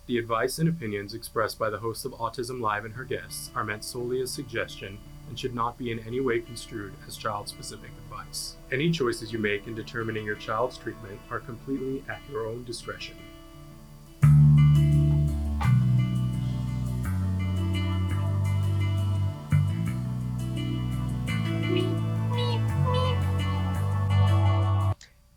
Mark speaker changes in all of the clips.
Speaker 1: The advice and opinions expressed by the host of Autism Live and her guests are meant solely as suggestion and should not be in any way construed as child-specific advice. Any choices you make in determining your child's treatment are completely at your own discretion.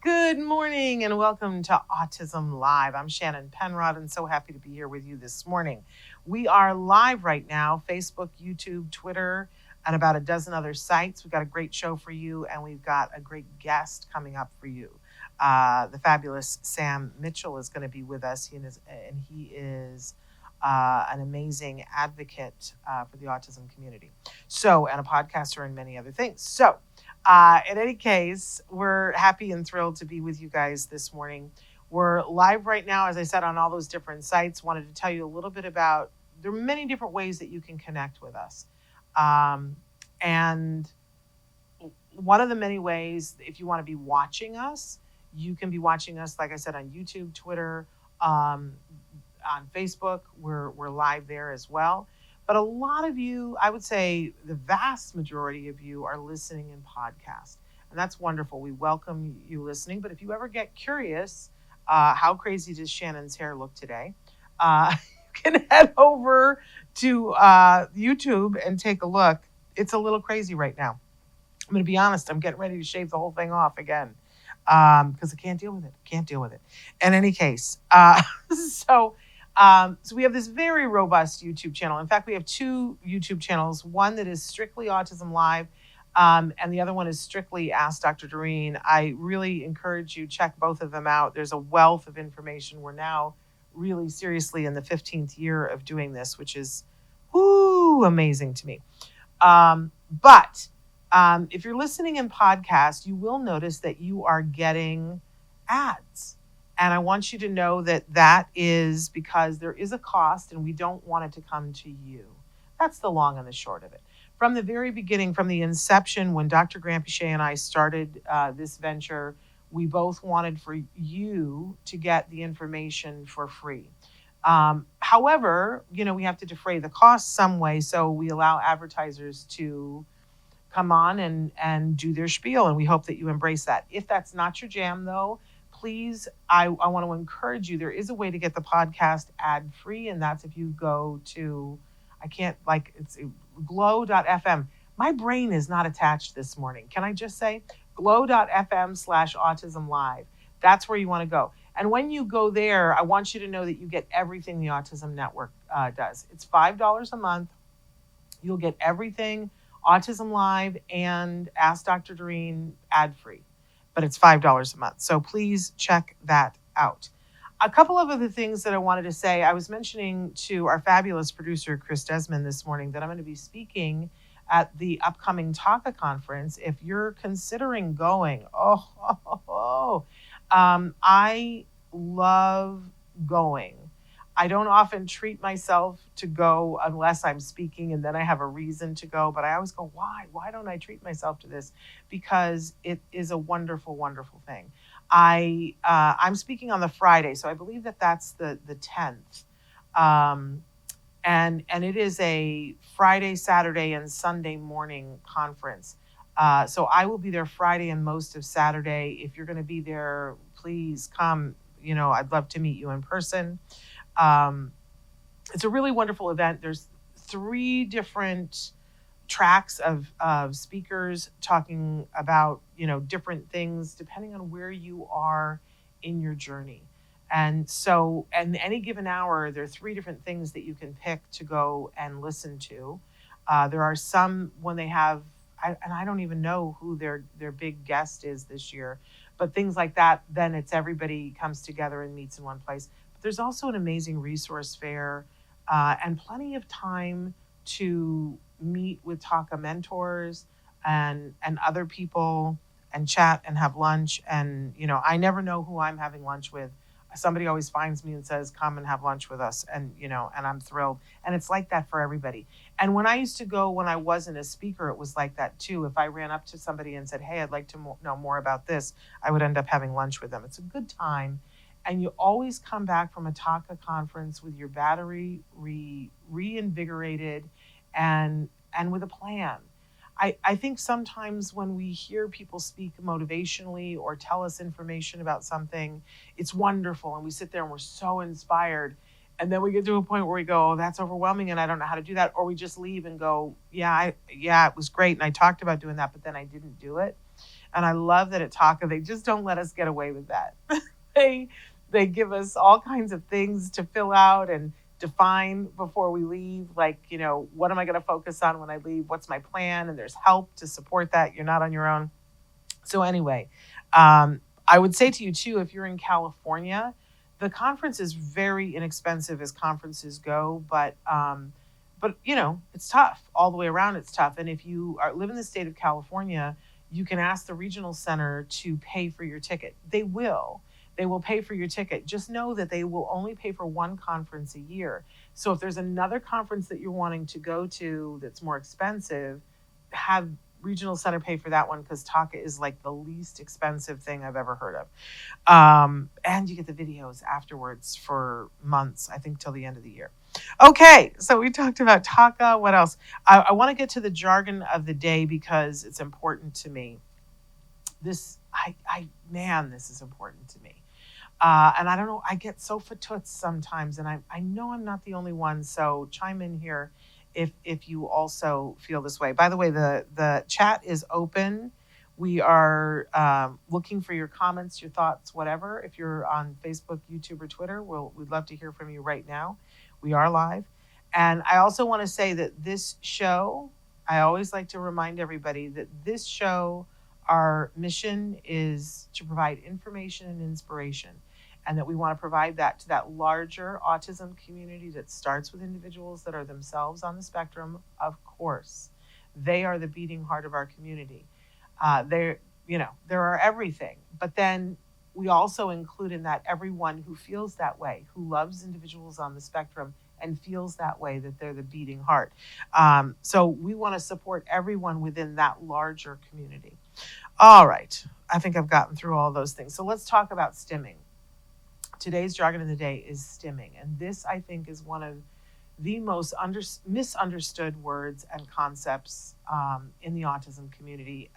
Speaker 2: Good morning and welcome to Autism Live. I'm Shannon Penrod and so happy to be here with you this morning. We are live right now, Facebook, YouTube, Twitter, and about a dozen other sites. We've got a great show for you and we've got a great guest coming up for you. The fabulous Sam Mitchell is going to be with us. He is an amazing advocate for the autism community. And a podcaster and many other things. In any case, we're happy and thrilled to be with you guys this morning. We're live right now, as I said, on all those different sites. Wanted to tell you a little bit about, there are many different ways that you can connect with us. And one of the many ways, if you want to be watching us, you can be watching us, like I said, on YouTube, Twitter, on Facebook. We're live there as well. But a lot of you, I would say the vast majority of you are listening in podcast. And that's wonderful. We welcome you listening. But if you ever get curious, how crazy does Shannon's hair look today? You can head over to YouTube and take a look. It's a little crazy right now. I'm going to be honest. I'm getting ready to shave the whole thing off again because I can't deal with it. In any case, So we have this very robust YouTube channel. In fact, we have two YouTube channels, one that is strictly Autism Live, and the other one is strictly Ask Dr. Doreen. I really encourage you, check both of them out. There's a wealth of information. We're now really seriously in the 15th year of doing this, which is amazing to me. But if you're listening in podcast, you will notice that you are getting ads. And I want you to know that that is because there is a cost and we don't want it to come to you. That's the long and the short of it. From the very beginning, from the inception, when Dr. Grampiche and I started this venture, we both wanted for you to get the information for free. However, we have to defray the cost some way. So we allow advertisers to come on and do their spiel. And we hope that you embrace that. If that's not your jam, though, please, I want to encourage you. There is a way to get the podcast ad-free, and that's if you go to, it's glow.fm. My brain is not attached this morning. Can I just say glow.fm/autism live? That's where you want to go. And when you go there, I want you to know that you get everything the Autism Network does. It's $5 a month. You'll get everything Autism Live and Ask Dr. Doreen ad-free. But it's $5 a month. So please check that out. A couple of other things that I wanted to say. I was mentioning to our fabulous producer, Chris Desmond, this morning that I'm going to be speaking at the upcoming TACA conference. If you're considering going, I love going. I don't often treat myself to go unless I'm speaking and then I have a reason to go. But I always go, why? Why don't I treat myself to this? Because it is a wonderful, wonderful thing. I'm speaking on the Friday, so I believe that's the 10th. And it is a Friday, Saturday, and Sunday morning conference. So I will be there Friday and most of Saturday. If you're going to be there, please come. I'd love to meet you in person. It's a really wonderful event. There's 3 different tracks of speakers talking about, different things depending on where you are in your journey. And so, and any given hour, there are 3 different things that you can pick to go and listen to. There are some when they have, and I don't even know who their big guest is this year, but things like that, then it's everybody comes together and meets in one place. But there's also an amazing resource fair and plenty of time to meet with TACA mentors and other people and chat and have lunch. And, I never know who I'm having lunch with. Somebody always finds me and says, come and have lunch with us. And, and I'm thrilled. And it's like that for everybody. And when I used to go, when I wasn't a speaker, it was like that too. If I ran up to somebody and said, hey, I'd like to know more about this, I would end up having lunch with them. It's a good time. and you always come back from a TACA conference with your battery reinvigorated and with a plan. I think sometimes when we hear people speak motivationally or tell us information about something, it's wonderful and we sit there and we're so inspired. And then we get to a point where we go, oh, that's overwhelming and I don't know how to do that. Or we just leave and go, yeah, it was great. And I talked about doing that, but then I didn't do it. And I love that at TACA, they just don't let us get away with that. They give us all kinds of things to fill out and define before we leave. Like, what am I going to focus on when I leave? What's my plan? And there's help to support that. You're not on your own. So anyway, I would say to you too, if you're in California, the conference is very inexpensive as conferences go, but it's tough all the way around. It's tough. And if you live in the state of California, you can ask the regional center to pay for your ticket. They will pay for your ticket. Just know that they will only pay for one conference a year. So if there's another conference that you're wanting to go to that's more expensive, have regional center pay for that one, because TACA is like the least expensive thing I've ever heard of. And you get the videos afterwards for months, I think till the end of the year. Okay, so we talked about TACA. What else? I want to get to the jargon of the day because it's important to me. This is important to me. And I don't know, I get so fatoots sometimes, and I know I'm not the only one, so chime in here if you also feel this way. By the way, the chat is open. We are looking for your comments, your thoughts, whatever. If you're on Facebook, YouTube, or Twitter, we'd love to hear from you right now. We are live. And I also want to say that this show, I always like to remind everybody that this show, our mission is to provide information and inspiration, and that we want to provide that to that larger autism community that starts with individuals that are themselves on the spectrum. Of course, they are the beating heart of our community. There are everything, but then we also include in that everyone who feels that way, who loves individuals on the spectrum and feels that way, that they're the beating heart. So we want to support everyone within that larger community. All right. I think I've gotten through all those things. So let's talk about stimming. Today's jargon of the day is stimming. And this, I think, is one of the most misunderstood words and concepts in the autism community,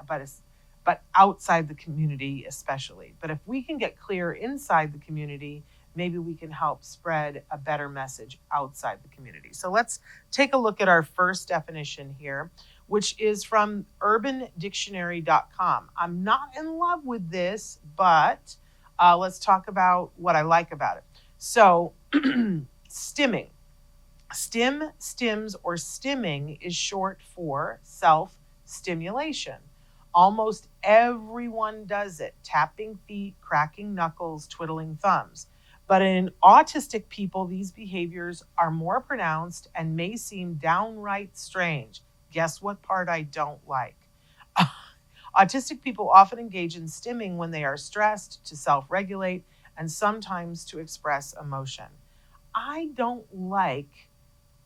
Speaker 2: but outside the community especially. But if we can get clear inside the community, maybe we can help spread a better message outside the community. So let's take a look at our first definition here, which is from urbandictionary.com. I'm not in love with this, but let's talk about what I like about it. So stimming. Stims, or stimming is short for self-stimulation. Almost everyone does it, tapping feet, cracking knuckles, twiddling thumbs. But in autistic people, these behaviors are more pronounced and may seem downright strange. Guess what part I don't like? Autistic people often engage in stimming when they are stressed, to self-regulate, and sometimes to express emotion. I don't like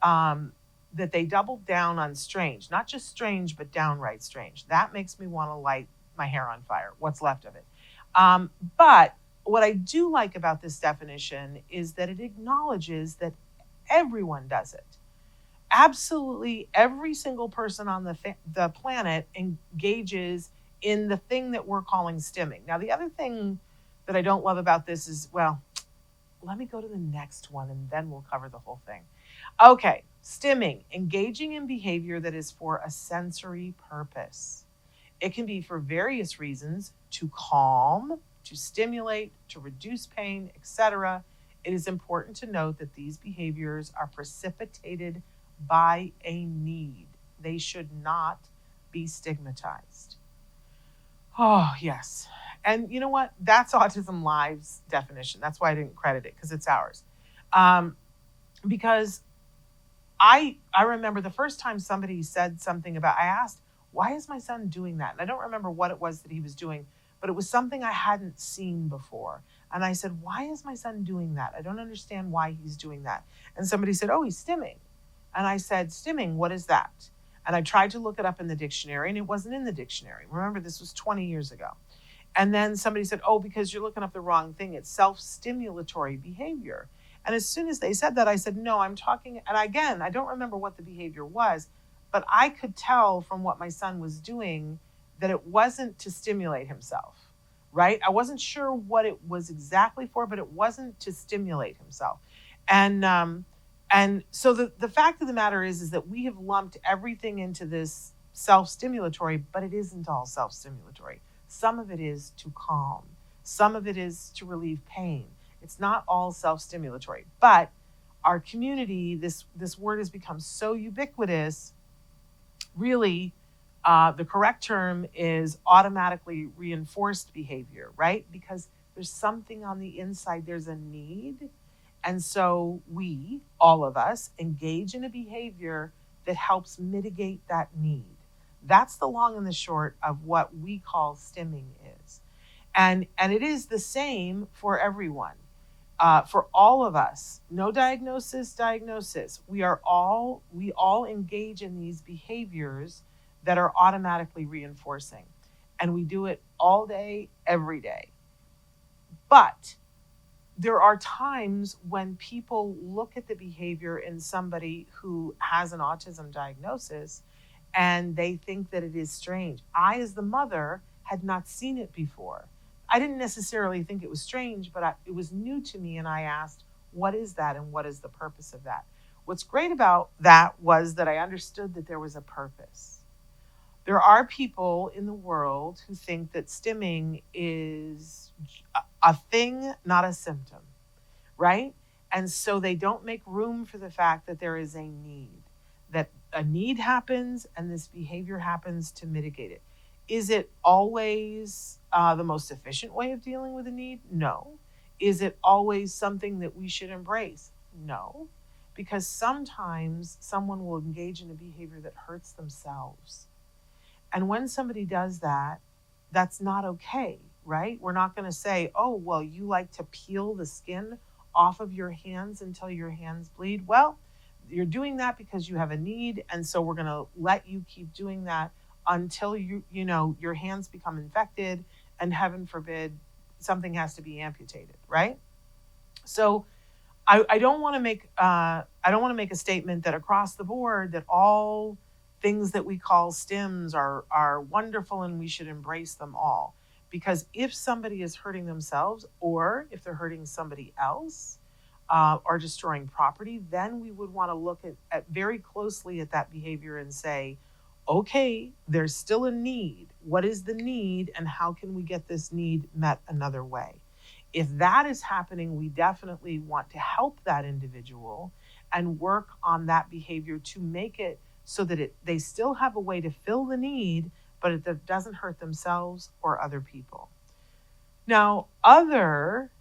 Speaker 2: that they doubled down on strange, not just strange, but downright strange. That makes me want to light my hair on fire, what's left of it. But what I do like about this definition is that it acknowledges that everyone does it. Absolutely every single person on the planet engages in the thing that we're calling stimming. Now, the other thing that I don't love about this is, well, let me go to the next one and then we'll cover the whole thing. Okay, stimming, engaging in behavior that is for a sensory purpose. It can be for various reasons: to calm, to stimulate, to reduce pain, etc. It is important to note that these behaviors are precipitated by a need. They should not be stigmatized. Oh, yes. And you know what? That's Autism Live's definition. That's why I didn't credit it, because it's ours. Because I remember the first time somebody said something about, I asked, why is my son doing that? And I don't remember what it was that he was doing, but it was something I hadn't seen before. And I said, why is my son doing that? I don't understand why he's doing that. And somebody said, oh, he's stimming. And I said, stimming, what is that? And I tried to look it up in the dictionary, and it wasn't in the dictionary. Remember, this was 20 years ago. And then somebody said, oh, because you're looking up the wrong thing. It's self-stimulatory behavior. And as soon as they said that, I said, no, I'm talking. And again, I don't remember what the behavior was, but I could tell from what my son was doing that it wasn't to stimulate himself, right? I wasn't sure what it was exactly for, but it wasn't to stimulate himself. And so the fact of the matter is that we have lumped everything into this self-stimulatory, but it isn't all self-stimulatory. Some of it is to calm. Some of it is to relieve pain. It's not all self-stimulatory. But our community, this word has become so ubiquitous, really, the correct term is automatically reinforced behavior, right? Because there's something on the inside, there's a need. And so we, all of us, engage in a behavior that helps mitigate that need. That's the long and the short of what we call stimming is. And it is the same for everyone, for all of us. No diagnosis. We all engage in these behaviors that are automatically reinforcing. And we do it all day, every day. But there are times when people look at the behavior in somebody who has an autism diagnosis and they think that it is strange. I, as the mother, had not seen it before. I didn't necessarily think it was strange, but it was new to me, and I asked, what is that and what is the purpose of that? What's great about that was that I understood that there was a purpose. There are people in the world who think that stimming is a thing, not a symptom, right? And so they don't make room for the fact that there is a need, that a need happens and this behavior happens to mitigate it. Is it always the most efficient way of dealing with a need? No. Is it always something that we should embrace? No. Because sometimes someone will engage in a behavior that hurts themselves. And when somebody does that, that's not okay, right? We're not going to say, oh, well, you like to peel the skin off of your hands until your hands bleed. Well, you're doing that because you have a need, and so we're going to let you keep doing that until your hands become infected, and heaven forbid something has to be amputated, right? So I don't want to make a statement that across the board that all things that we call stims are wonderful and we should embrace them all. Because if somebody is hurting themselves, or if they're hurting somebody else, or destroying property, then we would want to look at very closely at that behavior and say, okay, there's still a need. What is the need, and how can we get this need met another way? If that is happening, we definitely want to help that individual and work on that behavior to make it so that they still have a way to fill the need, but it doesn't hurt themselves or other people. Now, other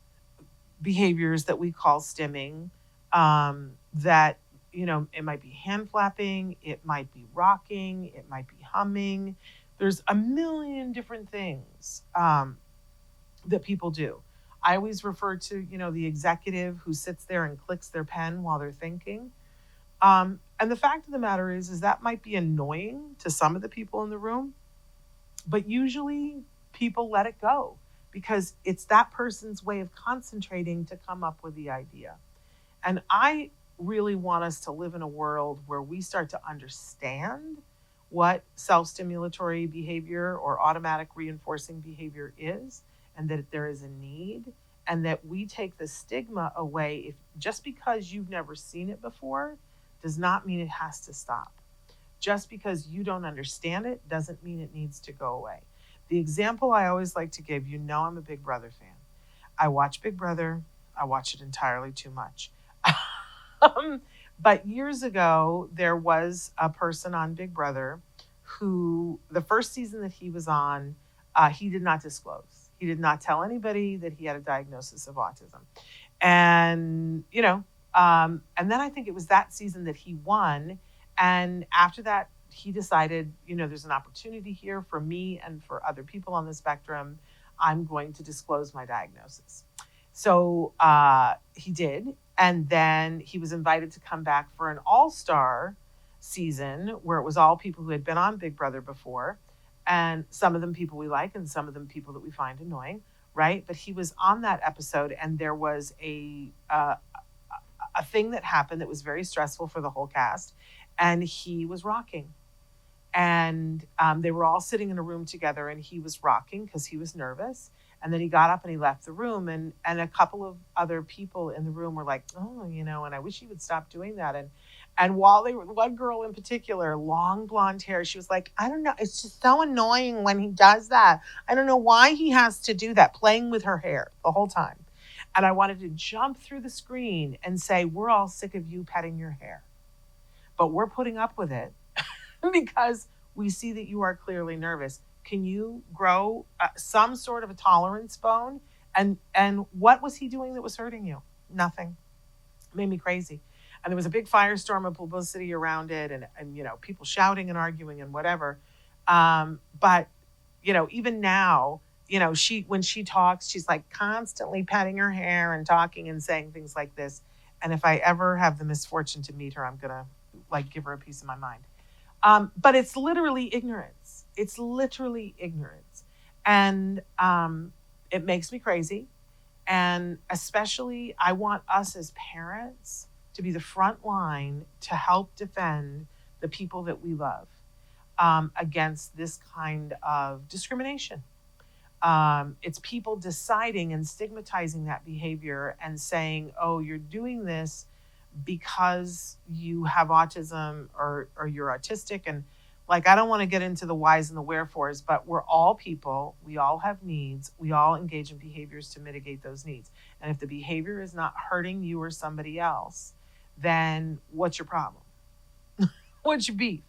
Speaker 2: behaviors that we call stimming, that, it might be hand flapping, it might be rocking, it might be humming. There's a million different things that people do. I always refer to, the executive who sits there and clicks their pen while they're thinking. And the fact of the matter is that might be annoying to some of the people in the room, but usually people let it go because it's that person's way of concentrating to come up with the idea. And I really want us to live in a world where we start to understand what self-stimulatory behavior or automatic reinforcing behavior is, and that there is a need, and that we take the stigma away. If just because you've never seen it before does not mean it has to stop. Just because you don't understand it doesn't mean it needs to go away. The example I always like to give, I'm a Big Brother fan. I watch Big Brother. I watch it entirely too much. But years ago, there was a person on Big Brother who, the first season that he was on, he did not disclose. He did not tell anybody that he had a diagnosis of autism. And, and then I think it was that season that he won. And after that, he decided, there's an opportunity here for me and for other people on the spectrum. I'm going to disclose my diagnosis. So he did. And then he was invited to come back for an all-star season where it was all people who had been on Big Brother before. And some of them people we like, and some of them people that we find annoying, right? But he was on that episode, and there was a thing that happened that was very stressful for the whole cast, and he was rocking. And they were all sitting in a room together, and he was rocking because he was nervous. And then he got up and he left the room, and a couple of other people in the room were like, oh, you know, and I wish he would stop doing that. And while they were, one girl in particular, long blonde hair, she was like, I don't know, it's just so annoying when he does that. I don't know why he has to do that, playing with her hair the whole time. And I wanted to jump through the screen and say, we're all sick of you petting your hair, but we're putting up with it because we see that you are clearly nervous. Can you grow some sort of a tolerance bone? And what was he doing that was hurting you? Nothing. It made me crazy. And there was a big firestorm of publicity around it, and you know, people shouting and arguing and whatever. But you know, even now, you know, when she talks, she's like constantly patting her hair and talking and saying things like this. And if I ever have the misfortune to meet her, I'm gonna like give her a piece of my mind. But it's literally ignorance. It's literally ignorance. And it makes me crazy. And especially, I want us as parents to be the front line to help defend the people that we love against this kind of discrimination. It's people deciding and stigmatizing that behavior and saying, oh, you're doing this because you have autism or you're autistic. And like, I don't want to get into the whys and the wherefores, but we're all people. We all have needs. We all engage in behaviors to mitigate those needs. And if the behavior is not hurting you or somebody else, then what's your problem? What's your beef?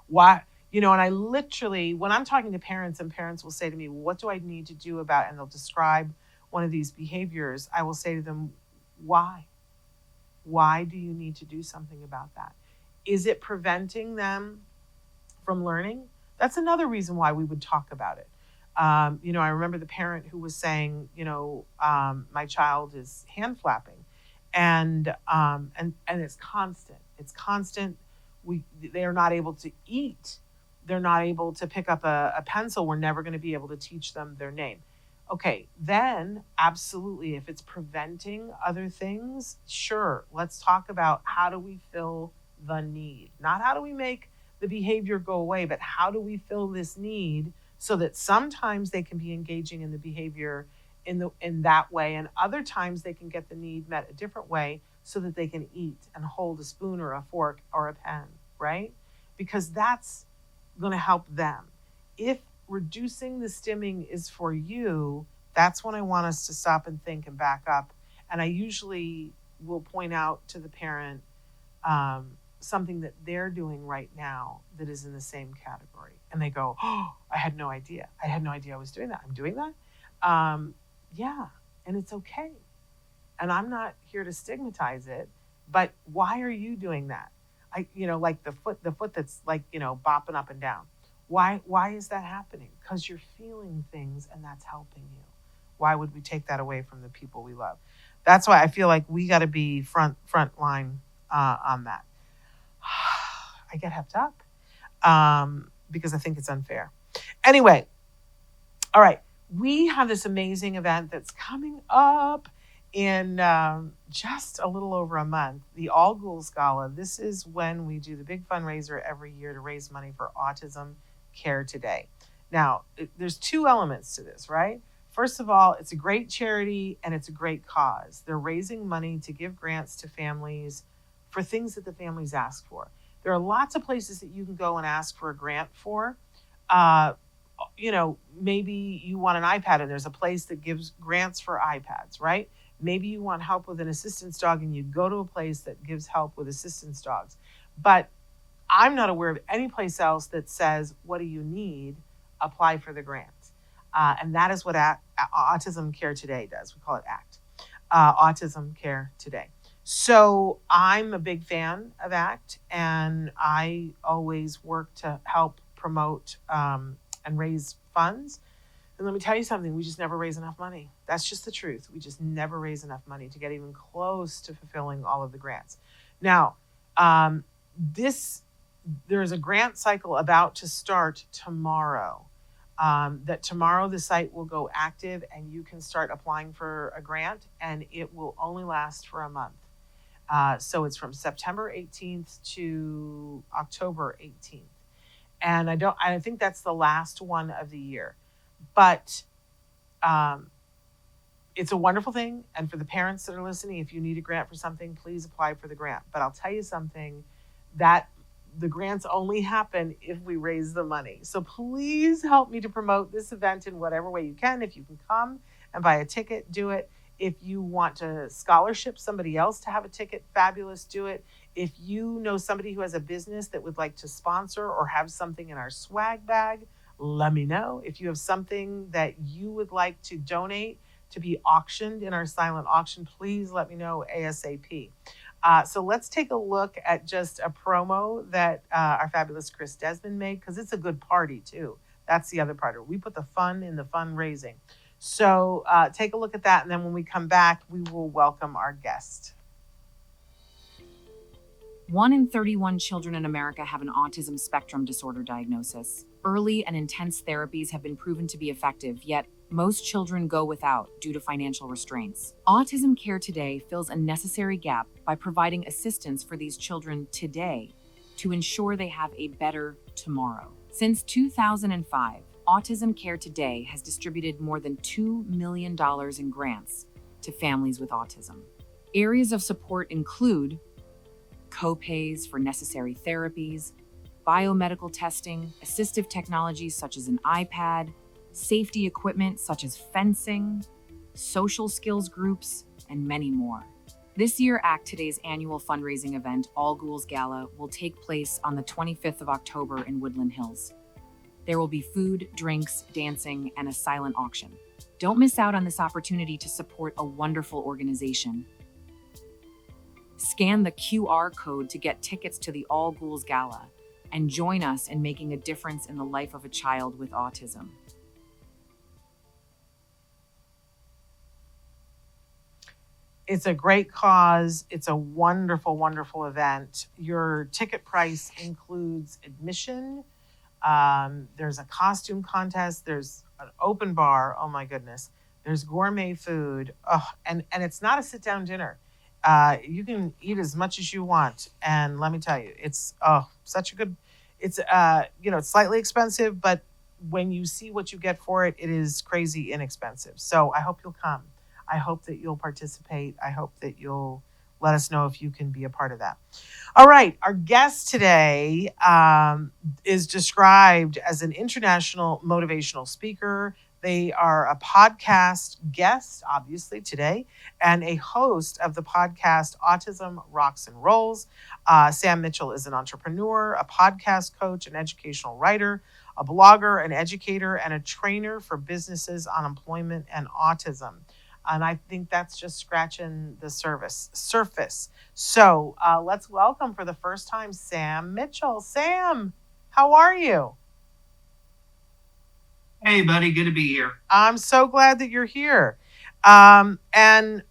Speaker 2: Why? You know, and I literally, when I'm talking to parents and parents will say to me, well, what do I need to do about, and they'll describe one of these behaviors, I will say to them, why? Why do you need to do something about that? Is it preventing them from learning? That's another reason why we would talk about it. You know, I remember the parent who was saying, you know, my child is hand flapping, and it's constant. It's constant. They are not able to eat. They're not able to pick up a pencil. We're never going to be able to teach them their name. Okay, then absolutely, if it's preventing other things, sure, let's talk about how do we fill the need. Not how do we make the behavior go away, but how do we fill this need so that sometimes they can be engaging in the behavior in that way, and other times they can get the need met a different way so that they can eat and hold a spoon or a fork or a pen, right? Because that's going to help them. If reducing the stimming is for you, that's when I want us to stop and think and back up. And I usually will point out to the parent something that they're doing right now that is in the same category. And they go, oh, I had no idea. I had no idea I was doing that. I'm doing that? Yeah, and it's okay. And I'm not here to stigmatize it, but why are you doing that? Like the foot that's like, you know, bopping up and down. Why is that happening? Because you're feeling things and that's helping you. Why would we take that away from the people we love? That's why I feel like we got to be front line on that. I get hepped up because I think it's unfair. Anyway, all right. We have this amazing event that's coming up in just a little over a month, the All Ghouls Gala. This is when we do the big fundraiser every year to raise money for Autism Care Today. Now, there's two elements to this, right? First of all, it's a great charity and it's a great cause. They're raising money to give grants to families for things that the families ask for. There are lots of places that you can go and ask for a grant for. You know, maybe you want an iPad and there's a place that gives grants for iPads, right? Maybe you want help with an assistance dog and you go to a place that gives help with assistance dogs. But I'm not aware of any place else that says, what do you need? Apply for the grant. And that is what Autism Care Today does. We call it ACT, Autism Care Today. So I'm a big fan of ACT, and I always work to help promote and raise funds. And let me tell you something, we just never raise enough money. That's just the truth. We just never raise enough money to get even close to fulfilling all of the grants. Now, there is a grant cycle about to start tomorrow. that tomorrow the site will go active and you can start applying for a grant, and it will only last for a month. So it's from September 18th to October 18th. And I think that's the last one of the year. But it's a wonderful thing. And for the parents that are listening, if you need a grant for something, please apply for the grant. But I'll tell you something, that the grants only happen if we raise the money. So please help me to promote this event in whatever way you can. If you can come and buy a ticket, do it. If you want to scholarship somebody else to have a ticket, fabulous, do it. If you know somebody who has a business that would like to sponsor or have something in our swag bag, let me know. If you have something that you would like to donate to be auctioned in our silent auction, please let me know ASAP. So let's take a look at just a promo that our fabulous Chris Desmond made, because it's a good party too. That's the other part. We put the fun in the fundraising. So take a look at that, and then when we come back, we will welcome our guest.
Speaker 3: 1 in 31 children in America have an autism spectrum disorder diagnosis. Early and intense therapies have been proven to be effective, yet most children go without due to financial restraints. Autism Care Today fills a necessary gap by providing assistance for these children today to ensure they have a better tomorrow. Since 2005, Autism Care Today has distributed more than $2 million in grants to families with autism. Areas of support include co-pays for necessary therapies, biomedical testing, assistive technologies such as an iPad, safety equipment such as fencing, social skills groups, and many more. This year, ACT Today's annual fundraising event, All Ghouls Gala, will take place on the 25th of October in Woodland Hills. There will be food, drinks, dancing, and a silent auction. Don't miss out on this opportunity to support a wonderful organization. Scan the QR code to get tickets to the All Ghouls Gala and join us in making a difference in the life of a child with autism.
Speaker 2: It's a great cause. It's a wonderful, wonderful event. Your ticket price includes admission. There's a costume contest. There's an open bar. Oh my goodness. There's gourmet food. Oh, and it's not a sit-down dinner. You can eat as much as you want. And let me tell you, it's such a good, it's it's slightly expensive, but when you see what you get for it, it is crazy inexpensive. So I hope you'll come. I hope that you'll participate. I hope that you'll let us know if you can be a part of that. All right. Our guest today is described as an international motivational speaker. They are a podcast guest, obviously, today, and a host of the podcast Autism Rocks and Rolls. Sam Mitchell is an entrepreneur, a podcast coach, an educational writer, a blogger, an educator, and a trainer for businesses on employment and autism. And I think that's just scratching the surface. So let's welcome for the first time, Sam Mitchell. Sam, how are you?
Speaker 4: Hey, buddy. Good to be here.
Speaker 2: I'm so glad that you're here. And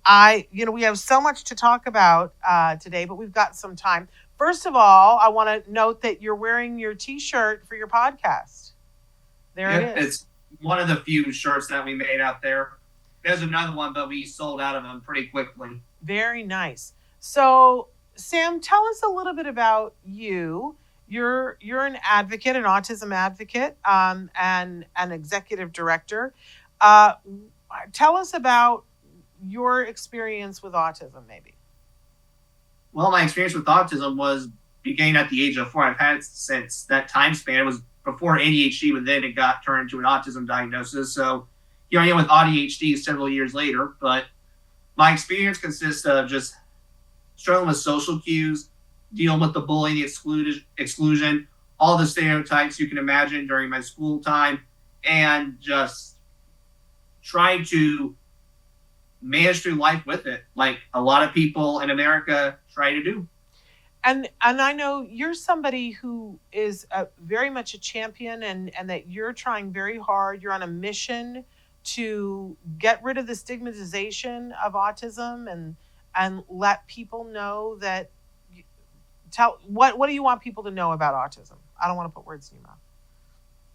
Speaker 2: we have so much to talk about today, but we've got some time. First of all, I want to note that you're wearing your T-shirt for your podcast. There it is.
Speaker 4: It's one of the few shirts that we made out there. There's another one, but we sold out of them pretty quickly.
Speaker 2: Very nice. So, Sam, tell us a little bit about you. You're an advocate, an autism advocate, and an executive director. Tell us about your experience with autism, maybe.
Speaker 4: Well, my experience with autism began at the age of 4. I've had it since that time span. It was before ADHD, but then it got turned into an autism diagnosis. So here I am with ADHD several years later. But my experience consists of just struggling with social cues, dealing with the bullying, the exclusion, all the stereotypes you can imagine during my school time, and just trying to manage through life with it, like a lot of people in America try to do.
Speaker 2: And I know you're somebody who is very much a champion, and that you're trying very hard. You're on a mission to get rid of the stigmatization of autism and let people know that. What do you want people to know about autism? I don't want to put words in your mouth.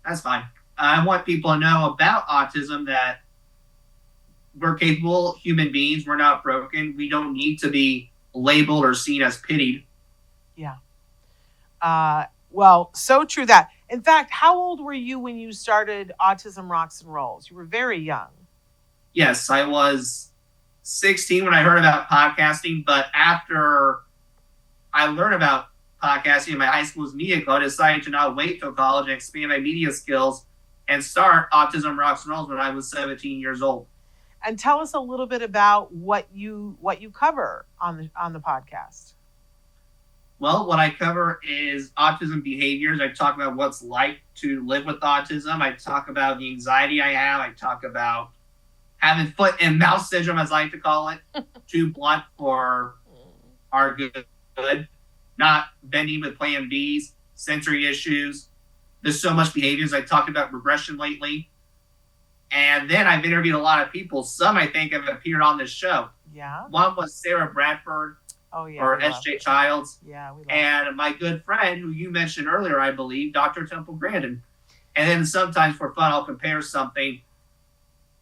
Speaker 4: That's fine. I want people to know about autism, that we're capable human beings. We're not broken. We don't need to be labeled or seen as pitied.
Speaker 2: Yeah. Well, so true that. In fact, how old were you when you started Autism Rocks and Rolls? You were very young.
Speaker 4: Yes, I was 16 when I heard about podcasting, but after I learned about podcasting in my high school's media club, I decided to not wait till college and expand my media skills and start Autism Rocks and Rolls when I was 17 years old.
Speaker 2: And tell us a little bit about what you cover on the podcast.
Speaker 4: Well, what I cover is autism behaviors. I talk about what's like to live with autism. I talk about the anxiety I have. I talk about having foot and mouth syndrome, as I like to call it, too blunt for our good, not bending with plan Bs, sensory issues. There's so much behaviors. I talked about regression lately. And then I've interviewed a lot of people. Some I think have appeared on this show.
Speaker 2: Yeah.
Speaker 4: One was Sarah Bradford.
Speaker 2: Oh, yeah.
Speaker 4: Or S.J. Childs.
Speaker 2: Yeah, we love
Speaker 4: and my good friend, who you mentioned earlier, I believe, Dr. Temple Grandin. And then sometimes for fun, I'll compare something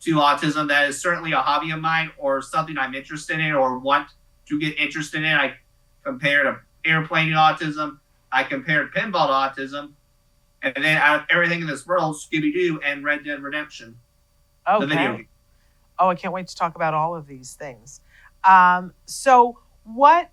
Speaker 4: to autism that is certainly a hobby of mine or something I'm interested in or want to get interested in. I compared airplane autism. I compared pinball to autism. And then out of everything in this world, Scooby-Doo and Red Dead Redemption.
Speaker 2: Okay.
Speaker 4: The video game.
Speaker 2: Oh, I can't wait to talk about all of these things. So what,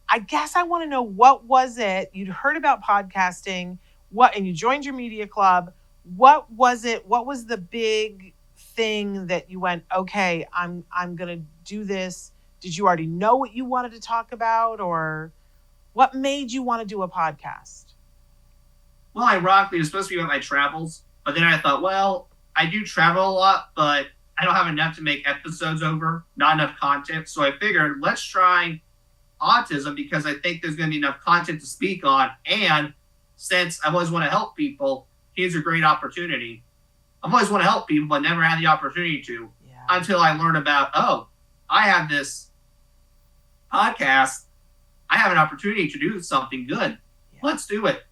Speaker 2: I guess I want to know, what was it, you'd heard about podcasting, and you joined your media club. What was it, what was the big thing that you went, okay, I'm going to do this? Did you already know what you wanted to talk about, or what made you want to do a podcast?
Speaker 4: Well, ironically, it was supposed to be about my travels, but then I thought, well, I do travel a lot, but I don't have enough to make episodes over, not enough content. So I figured, let's try autism because I think there's going to be enough content to speak on. And since I always want to help people, here's a great opportunity. I've always want to help people, but never had the opportunity to until I learned about, oh, I have this podcast. I have an opportunity to do something good. Yeah. Let's do it.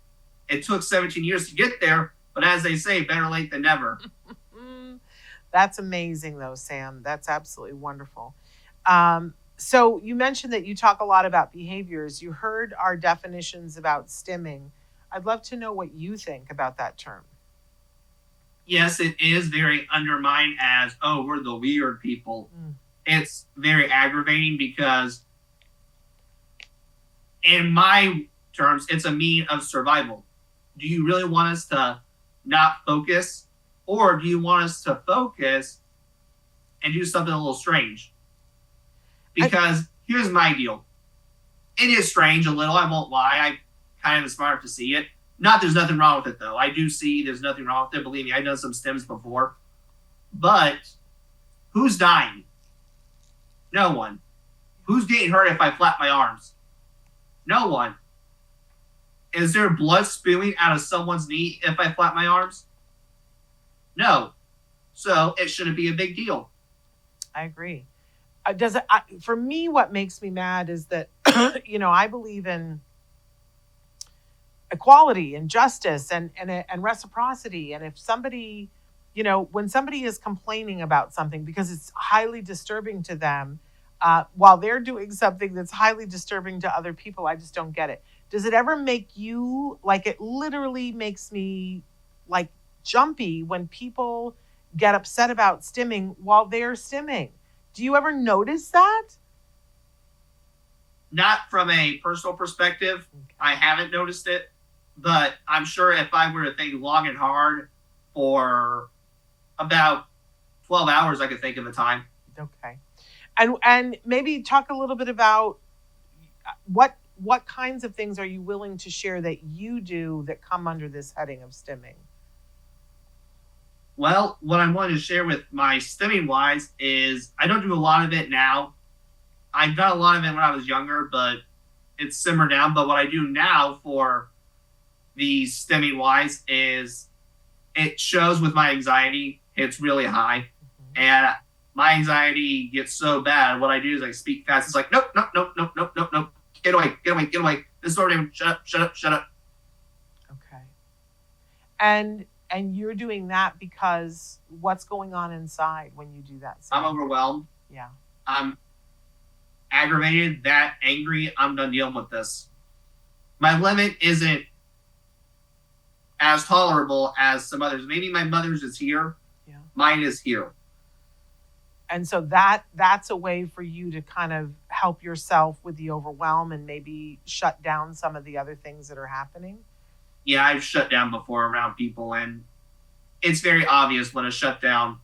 Speaker 4: It took 17 years to get there, but as they say, better late than never.
Speaker 2: That's amazing, though, Sam. That's absolutely wonderful. So you mentioned that you talk a lot about behaviors. You heard our definitions about stimming. I'd love to know what you think about that term.
Speaker 4: Yes, it is very undermined as, oh, we're the weird people. It's very aggravating because in my terms, it's a mean of survival. Do you really want us to not focus? Or do you want us to focus and do something a little strange? Because here's my deal. It is strange a little, I won't lie. I kind of smart to see it. Not there's nothing wrong with it, though. I do see there's nothing wrong with it. Believe me, I've done some stims before. But who's dying? No one. Who's getting hurt if I flap my arms? No one. Is there blood spewing out of someone's knee if I flap my arms? No. So it shouldn't be a big deal.
Speaker 2: I agree. For me, what makes me mad is that, I believe in equality and justice and reciprocity. And if somebody, when somebody is complaining about something because it's highly disturbing to them, while they're doing something that's highly disturbing to other people, I just don't get it. Does it ever make you, it literally makes me, jumpy when people get upset about stimming while they're stimming? Do you ever notice that?
Speaker 4: Not from a personal perspective. Okay. I haven't noticed it, but I'm sure if I were to think long and hard for about 12 hours, I could think of a time.
Speaker 2: Okay. And maybe talk a little bit about what kinds of things are you willing to share that you do that come under this heading of stimming?
Speaker 4: Well, what I wanted to share with my stimming wise is I don't do a lot of it now. I've done a lot of it when I was younger, but it's simmered down. But what I do now for the stimming wise is it shows with my anxiety. It's really high. Mm-hmm. And my anxiety gets so bad. What I do is I speak fast. It's like, nope. Get away. This is already, shut up.
Speaker 2: Okay. And And you're doing that because what's going on inside when you do that?
Speaker 4: I'm overwhelmed.
Speaker 2: Yeah.
Speaker 4: I'm aggravated, that angry. I'm done dealing with this. My limit isn't as tolerable as some others. Maybe my mother's is here.
Speaker 2: Yeah.
Speaker 4: Mine is here.
Speaker 2: And so that's a way for you to kind of help yourself with the overwhelm and maybe shut down some of the other things that are happening.
Speaker 4: Yeah, I've shut down before around people, and it's very obvious when a shutdown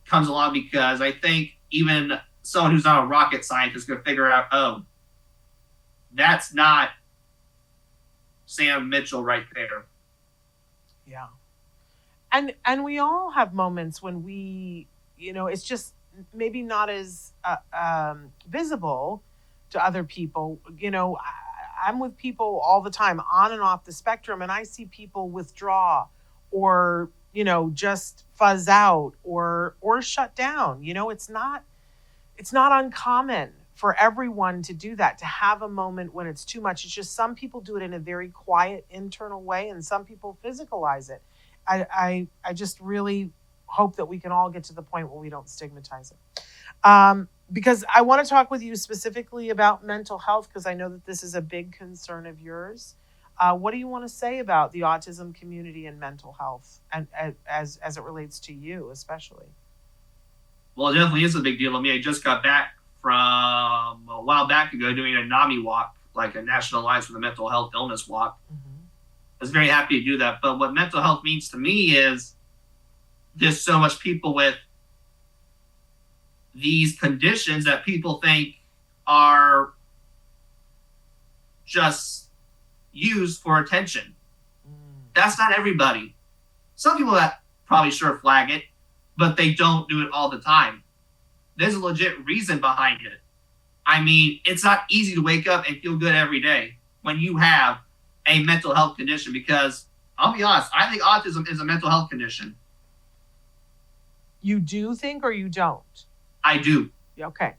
Speaker 4: comes along, because I think even someone who's not a rocket scientist could figure out, oh, that's not Sam Mitchell right there.
Speaker 2: Yeah. And we all have moments when we, it's just maybe not as visible to other people. I'm with people all the time on and off the spectrum, and I see people withdraw or, just fuzz out or shut down. It's not uncommon for everyone to do that, to have a moment when it's too much. It's just some people do it in a very quiet internal way, and some people physicalize it. I just really hope that we can all get to the point where we don't stigmatize it. Because I want to talk with you specifically about mental health, because I know that this is a big concern of yours. What do you want to say about the autism community and mental health, and as it relates to you especially?
Speaker 4: Well, it definitely is a big deal to me. I just got back from a while back ago doing a NAMI walk, like a National Alliance for the Mental Health Illness walk.
Speaker 2: Mm-hmm.
Speaker 4: I was very happy to do that. But what mental health means to me is there's so much people with these conditions that people think are just used for attention. That's not everybody. Some people that probably sure flag it, but they don't do it all the time. There's a legit reason behind it. I mean, it's not easy to wake up and feel good every day when you have a mental health condition, because I'll be honest, I think autism is a mental health condition.
Speaker 2: You do think, or you don't?
Speaker 4: I do.
Speaker 2: Okay.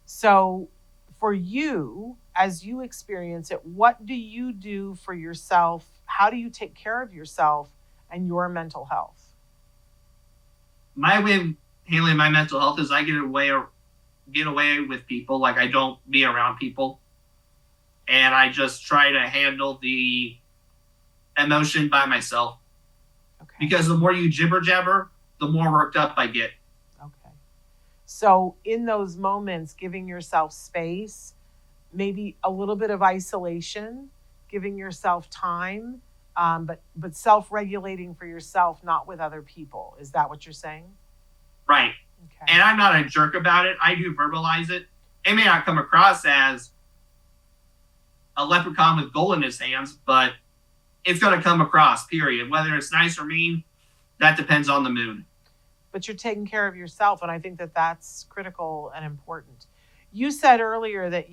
Speaker 2: So for you, as you experience it, what do you do for yourself? How do you take care of yourself and your mental health?
Speaker 4: My way of handling my mental health is I get away with people. Like, I don't be around people. And I just try to handle the emotion by myself.
Speaker 2: Okay.
Speaker 4: Because the more you jibber jabber, the more worked up I get.
Speaker 2: Okay. So in those moments, giving yourself space, maybe a little bit of isolation, giving yourself time, but self-regulating for yourself, not with other people. Is that what you're saying?
Speaker 4: Right.
Speaker 2: Okay.
Speaker 4: And I'm not a jerk about it. I do verbalize it. It may not come across as a leprechaun with gold in his hands, but it's going to come across, period. Whether it's nice or mean, that depends on the mood.
Speaker 2: But you're taking care of yourself, and I think that that's critical and important. You said earlier that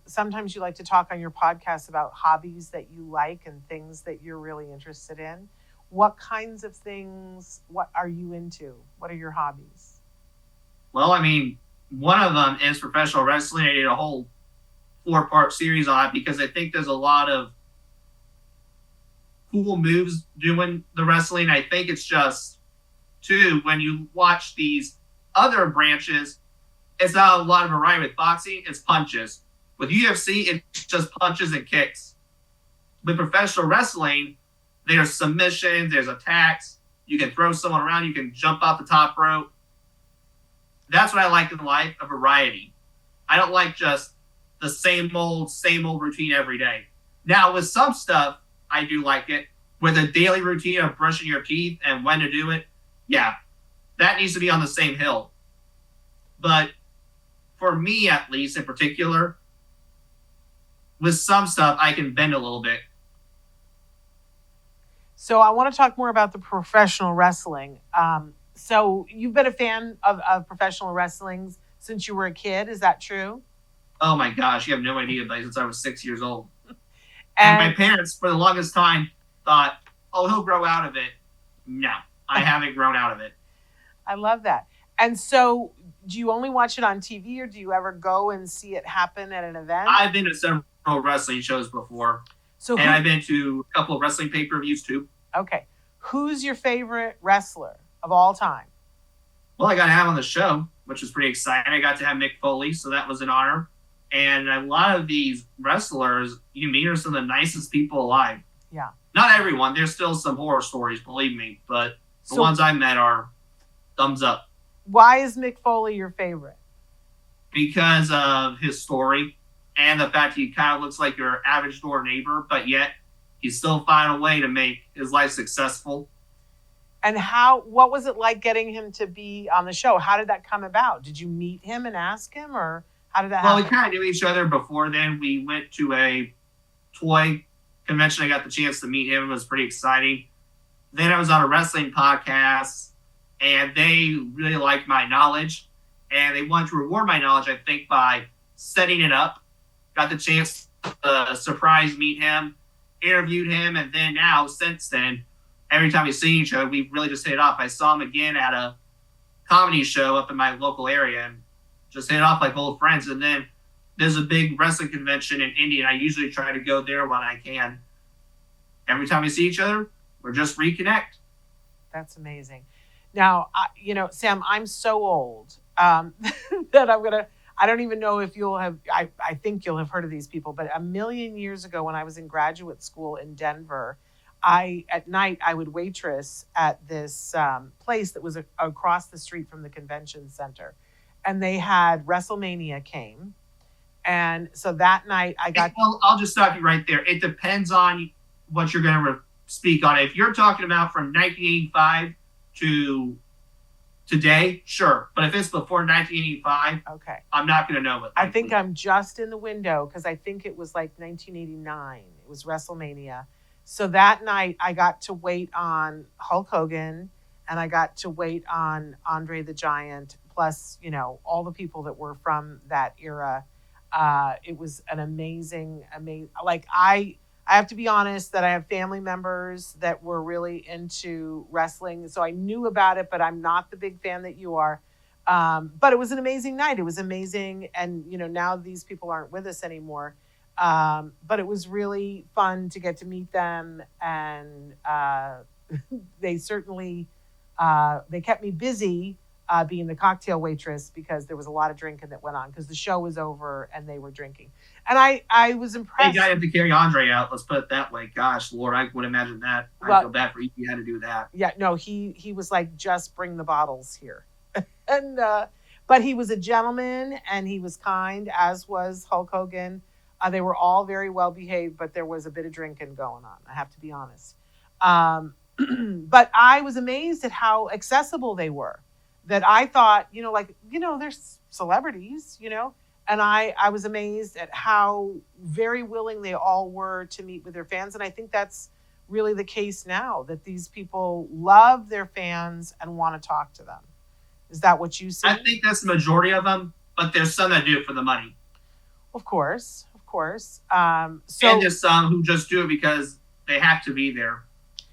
Speaker 2: sometimes you like to talk on your podcast about hobbies that you like and things that you're really interested in. What kinds of things, what are you into? What are your hobbies?
Speaker 4: Well, I mean, one of them is professional wrestling. I did a whole 4-part series on it because I think there's a lot of cool moves doing the wrestling. I think it's just, too, when you watch these other branches, it's not a lot of variety. With boxing, it's punches. With UFC, it's just punches and kicks. With professional wrestling, there's submissions, there's attacks. You can throw someone around, you can jump off the top rope. That's what I like in life, a variety. I don't like just the same old routine every day. Now, with some stuff, I do like it. With a daily routine of brushing your teeth and when to do it, yeah, that needs to be on the same hill. But for me, at least, in particular, with some stuff, I can bend a little bit.
Speaker 2: So I want to talk more about the professional wrestling. So you've been a fan of professional wrestling since you were a kid. Is that true?
Speaker 4: Oh my gosh, you have no idea. Like, since I was 6 years old. And my parents, for the longest time, thought, oh, he'll grow out of it. No, I haven't grown out of it.
Speaker 2: I love that. And so do you only watch it on TV, or do you ever go and see it happen at an event?
Speaker 4: I've been to several wrestling shows before. And I've been to a couple of wrestling pay-per-views too.
Speaker 2: Okay. Who's your favorite wrestler of all time?
Speaker 4: Well, I got to have on the show, which was pretty exciting. I got to have Mick Foley, so that was an honor. And a lot of these wrestlers you meet are some of the nicest people alive.
Speaker 2: Yeah.
Speaker 4: Not everyone. There's still some horror stories, believe me. But the ones I met are thumbs up.
Speaker 2: Why is Mick Foley your favorite?
Speaker 4: Because of his story and the fact he kind of looks like your average door neighbor, but yet he still found a way to make his life successful.
Speaker 2: And what was it like getting him to be on the show? How did that come about? Did you meet him and ask him, or how did that happen?
Speaker 4: Well, we kind of knew each other before then. We went to a toy convention. I got the chance to meet him. It was pretty exciting. Then I was on a wrestling podcast, and they really liked my knowledge, and they wanted to reward my knowledge, I think, by setting it up. Got the chance to surprise meet him, interviewed him, and then now, since then, every time we see each other, we really just hit it off. I saw him again at a comedy show up in my local area and just hit it off like old friends. And then there's a big wrestling convention in Indy, and I usually try to go there when I can. Every time we see each other, we're just reconnect.
Speaker 2: That's amazing. Now, Sam, I'm so old that I don't even know if you'll have, I think you'll have heard of these people, but a million years ago when I was in graduate school in Denver, at night I would waitress at this place that was across the street from the convention center, and they had WrestleMania came, and so that night
Speaker 4: I'll just stop you right there. It depends on what you're going to speak on. If you're talking about from 1985 to today, sure, but if it's before 1985,
Speaker 2: okay,
Speaker 4: I'm not going to know it.
Speaker 2: I think I'm just in the window because I think it was like 1989. It was WrestleMania. So that night I got to wait on Hulk Hogan, and I got to wait on Andre the Giant, plus, all the people that were from that era. It was an amazing, like I have to be honest that I have family members that were really into wrestling. So I knew about it, but I'm not the big fan that you are. But it was an amazing night. It was amazing. And, now these people aren't with us anymore. But it was really fun to get to meet them, and they certainly they kept me busy being the cocktail waitress because there was a lot of drinking that went on because the show was over and they were drinking. And I was impressed.
Speaker 4: Hey, I had to carry Andre out. Let's put it that way. Gosh, Lord, I would imagine that. I feel bad for you. You had to do that.
Speaker 2: Yeah, no, he was like, just bring the bottles here, and but he was a gentleman and he was kind, as was Hulk Hogan. They were all very well behaved, but there was a bit of drinking going on. I have to be honest. But I was amazed at how accessible they were. That I thought, they're celebrities, and I was amazed at how very willing they all were to meet with their fans. And I think that's really the case now, that these people love their fans and want to talk to them. Is that what you see?
Speaker 4: I think that's the majority of them, but there's some that do it for the money.
Speaker 2: Of course.
Speaker 4: And there's some who just do it because they have to be there.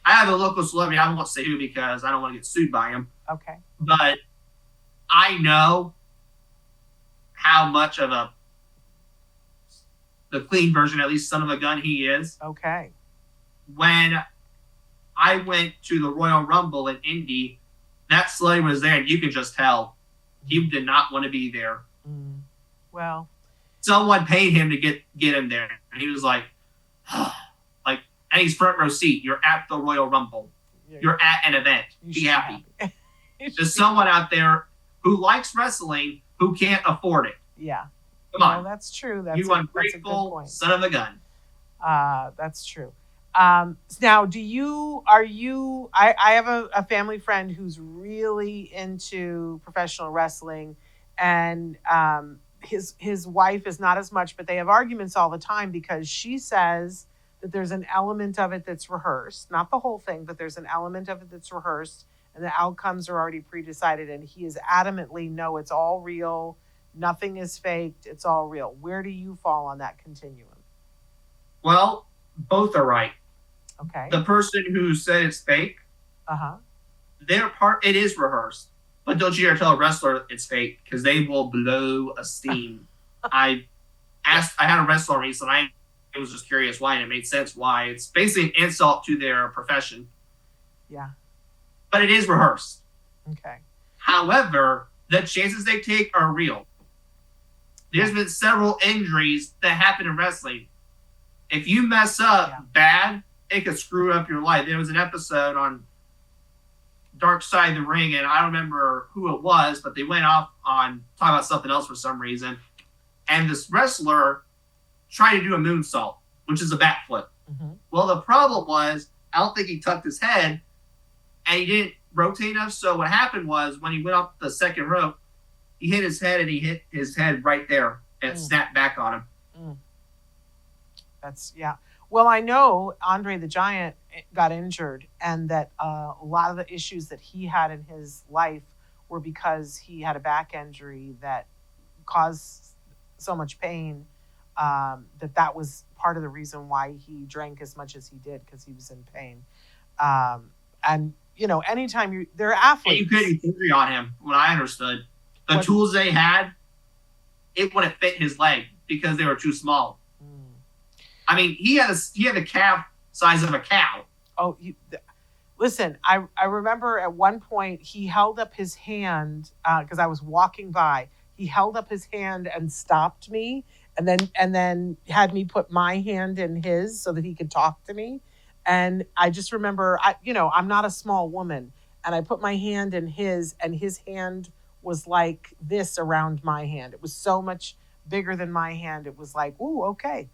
Speaker 4: I have a local celebrity. I won't say who because I don't want to get sued by him.
Speaker 2: Okay.
Speaker 4: But I know how much of the clean version, at least son of a gun, he is.
Speaker 2: Okay.
Speaker 4: When I went to the Royal Rumble in Indy, that celebrity was there, and you can just tell he did not want to be there.
Speaker 2: Well,
Speaker 4: someone paid him to get him there, and he was like, and he's front row seat. You're at the Royal Rumble. You're at an event. Be happy. There's someone out there who likes wrestling who can't afford it.
Speaker 2: Yeah.
Speaker 4: Come on.
Speaker 2: Well, that's true.
Speaker 4: You ungrateful son of a gun.
Speaker 2: That's true. Now, I have a family friend who's really into professional wrestling, and his wife is not as much, but they have arguments all the time because she says that there's an element of it that's rehearsed, not the whole thing, but there's an element of it that's rehearsed, and the outcomes are already pre-decided, and he is adamantly, no, it's all real, nothing is faked, it's all real. Where do you fall on that continuum?
Speaker 4: Well, both are right.
Speaker 2: Okay.
Speaker 4: The person who said it's fake, it is rehearsed. But don't you ever tell a wrestler it's fake, because they will blow a steam. I had a wrestler recently. I was just curious why, and it made sense why. It's basically an insult to their profession.
Speaker 2: Yeah.
Speaker 4: But it is rehearsed.
Speaker 2: Okay.
Speaker 4: However, the chances they take are real. There's been several injuries that happen in wrestling. If you mess up bad, it could screw up your life. There was an episode on Dark Side of the Ring, and I don't remember who it was, but they went off on talking about something else for some reason. And this wrestler tried to do a moonsault, which is a backflip.
Speaker 2: Mm-hmm.
Speaker 4: Well, the problem was, I don't think he tucked his head, and he didn't rotate enough. So what happened was, when he went off the second rope, he hit his head, and he hit his head right there, and it snapped back on him.
Speaker 2: That's, Well, I know Andre the Giant got injured, and that a lot of the issues that he had in his life were because he had a back injury that caused so much pain, that was part of the reason why he drank as much as he did, because he was in pain. And, anytime they're athletes.
Speaker 4: And you couldn't injury on him, what I understood. The tools they had, it wouldn't fit his leg because they were too small. I mean, he had the calf size of a cow.
Speaker 2: Oh, listen, I remember at one point he held up his hand because I was walking by. He held up his hand and stopped me, and then had me put my hand in his so that he could talk to me. And I just remember, I'm not a small woman, and I put my hand in his, and his hand was like this around my hand. It was so much bigger than my hand. It was like, ooh, okay.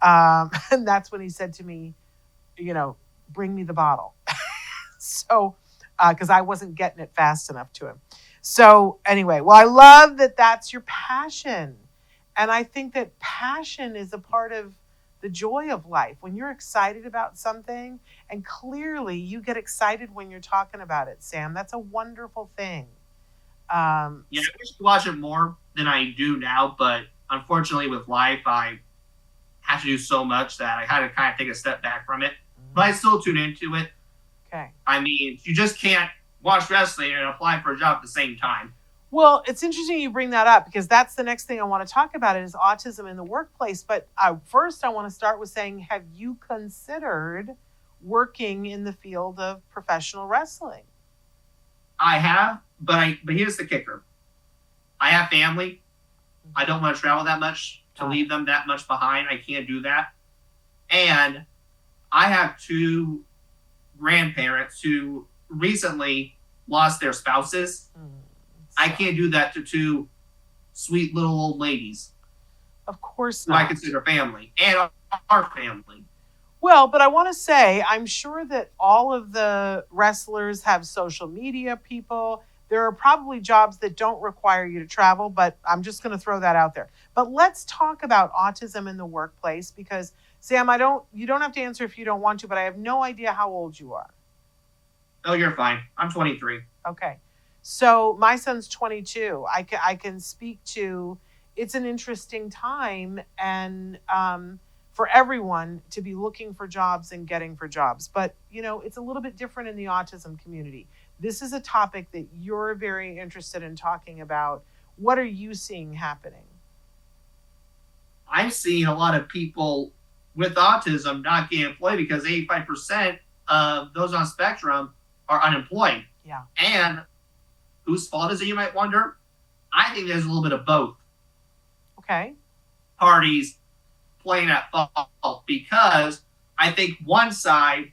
Speaker 2: And that's when he said to me, bring me the bottle. So, because I wasn't getting it fast enough to him. So anyway, well, I love that that's your passion. And I think that passion is a part of the joy of life. When you're excited about something, and clearly you get excited when you're talking about it, Sam, that's a wonderful thing.
Speaker 4: I wish to watch it more than I do now, but unfortunately with life, I have to do so much that I had to kind of take a step back from it. But I still tune into it.
Speaker 2: Okay.
Speaker 4: I mean, you just can't watch wrestling and apply for a job at the same time.
Speaker 2: Well, it's interesting you bring that up, because that's the next thing I want to talk about is autism in the workplace. But first, I want to start with saying, have you considered working in the field of professional wrestling?
Speaker 4: I have, but here's the kicker. I have family. I don't want to travel that much to leave them that much behind. I can't do that. And I have 2 grandparents who recently lost their spouses. I can't do that to 2 sweet little old ladies.
Speaker 2: Of course
Speaker 4: who
Speaker 2: not.
Speaker 4: I consider family, and our family.
Speaker 2: Well, but I want to say, I'm sure that all of the wrestlers have social media people. There are probably jobs that don't require you to travel, but I'm just going to throw that out there. But let's talk about autism in the workplace, because Sam, you don't have to answer if you don't want to, but I have no idea how old you are.
Speaker 4: Oh, you're fine. I'm 23.
Speaker 2: Okay. So my son's 22. I can speak to, it's an interesting time, and for everyone to be looking for jobs and getting for jobs. But, it's a little bit different in the autism community. This is a topic that you're very interested in talking about. What are you seeing happening?
Speaker 4: I'm seeing a lot of people with autism not getting employed because 85% of those on spectrum are unemployed.
Speaker 2: Yeah.
Speaker 4: And whose fault is it, you might wonder? I think there's a little bit of both.
Speaker 2: Okay.
Speaker 4: Parties playing at fault, because I think one side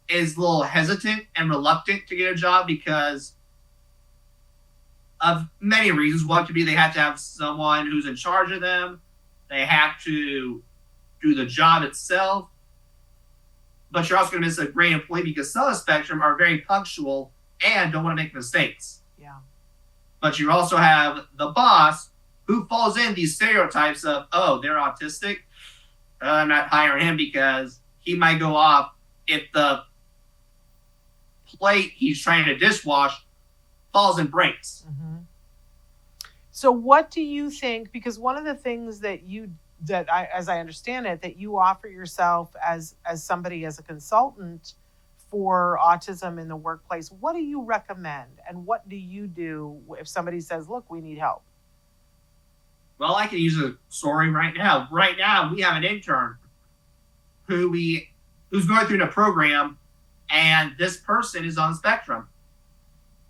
Speaker 4: is a little hesitant and reluctant to get a job because of many reasons. One could be they have to have someone who's in charge of them. They have to do the job itself. But you're also going to miss a great employee because some of the spectrum are very punctual and don't want to make mistakes.
Speaker 2: Yeah.
Speaker 4: But you also have the boss who falls in these stereotypes of, oh, they're autistic. I'm not hiring him because he might go off if the plate he's trying to dishwash falls and breaks.
Speaker 2: Mm-hmm. So what do you think, because one of the things as I understand it, that you offer yourself as somebody, as a consultant for autism in the workplace, what do you recommend? And what do you do if somebody says, look, we need help?
Speaker 4: Well, I can use a story right now. Right now, we have an intern who's going through the program and this person is on the spectrum.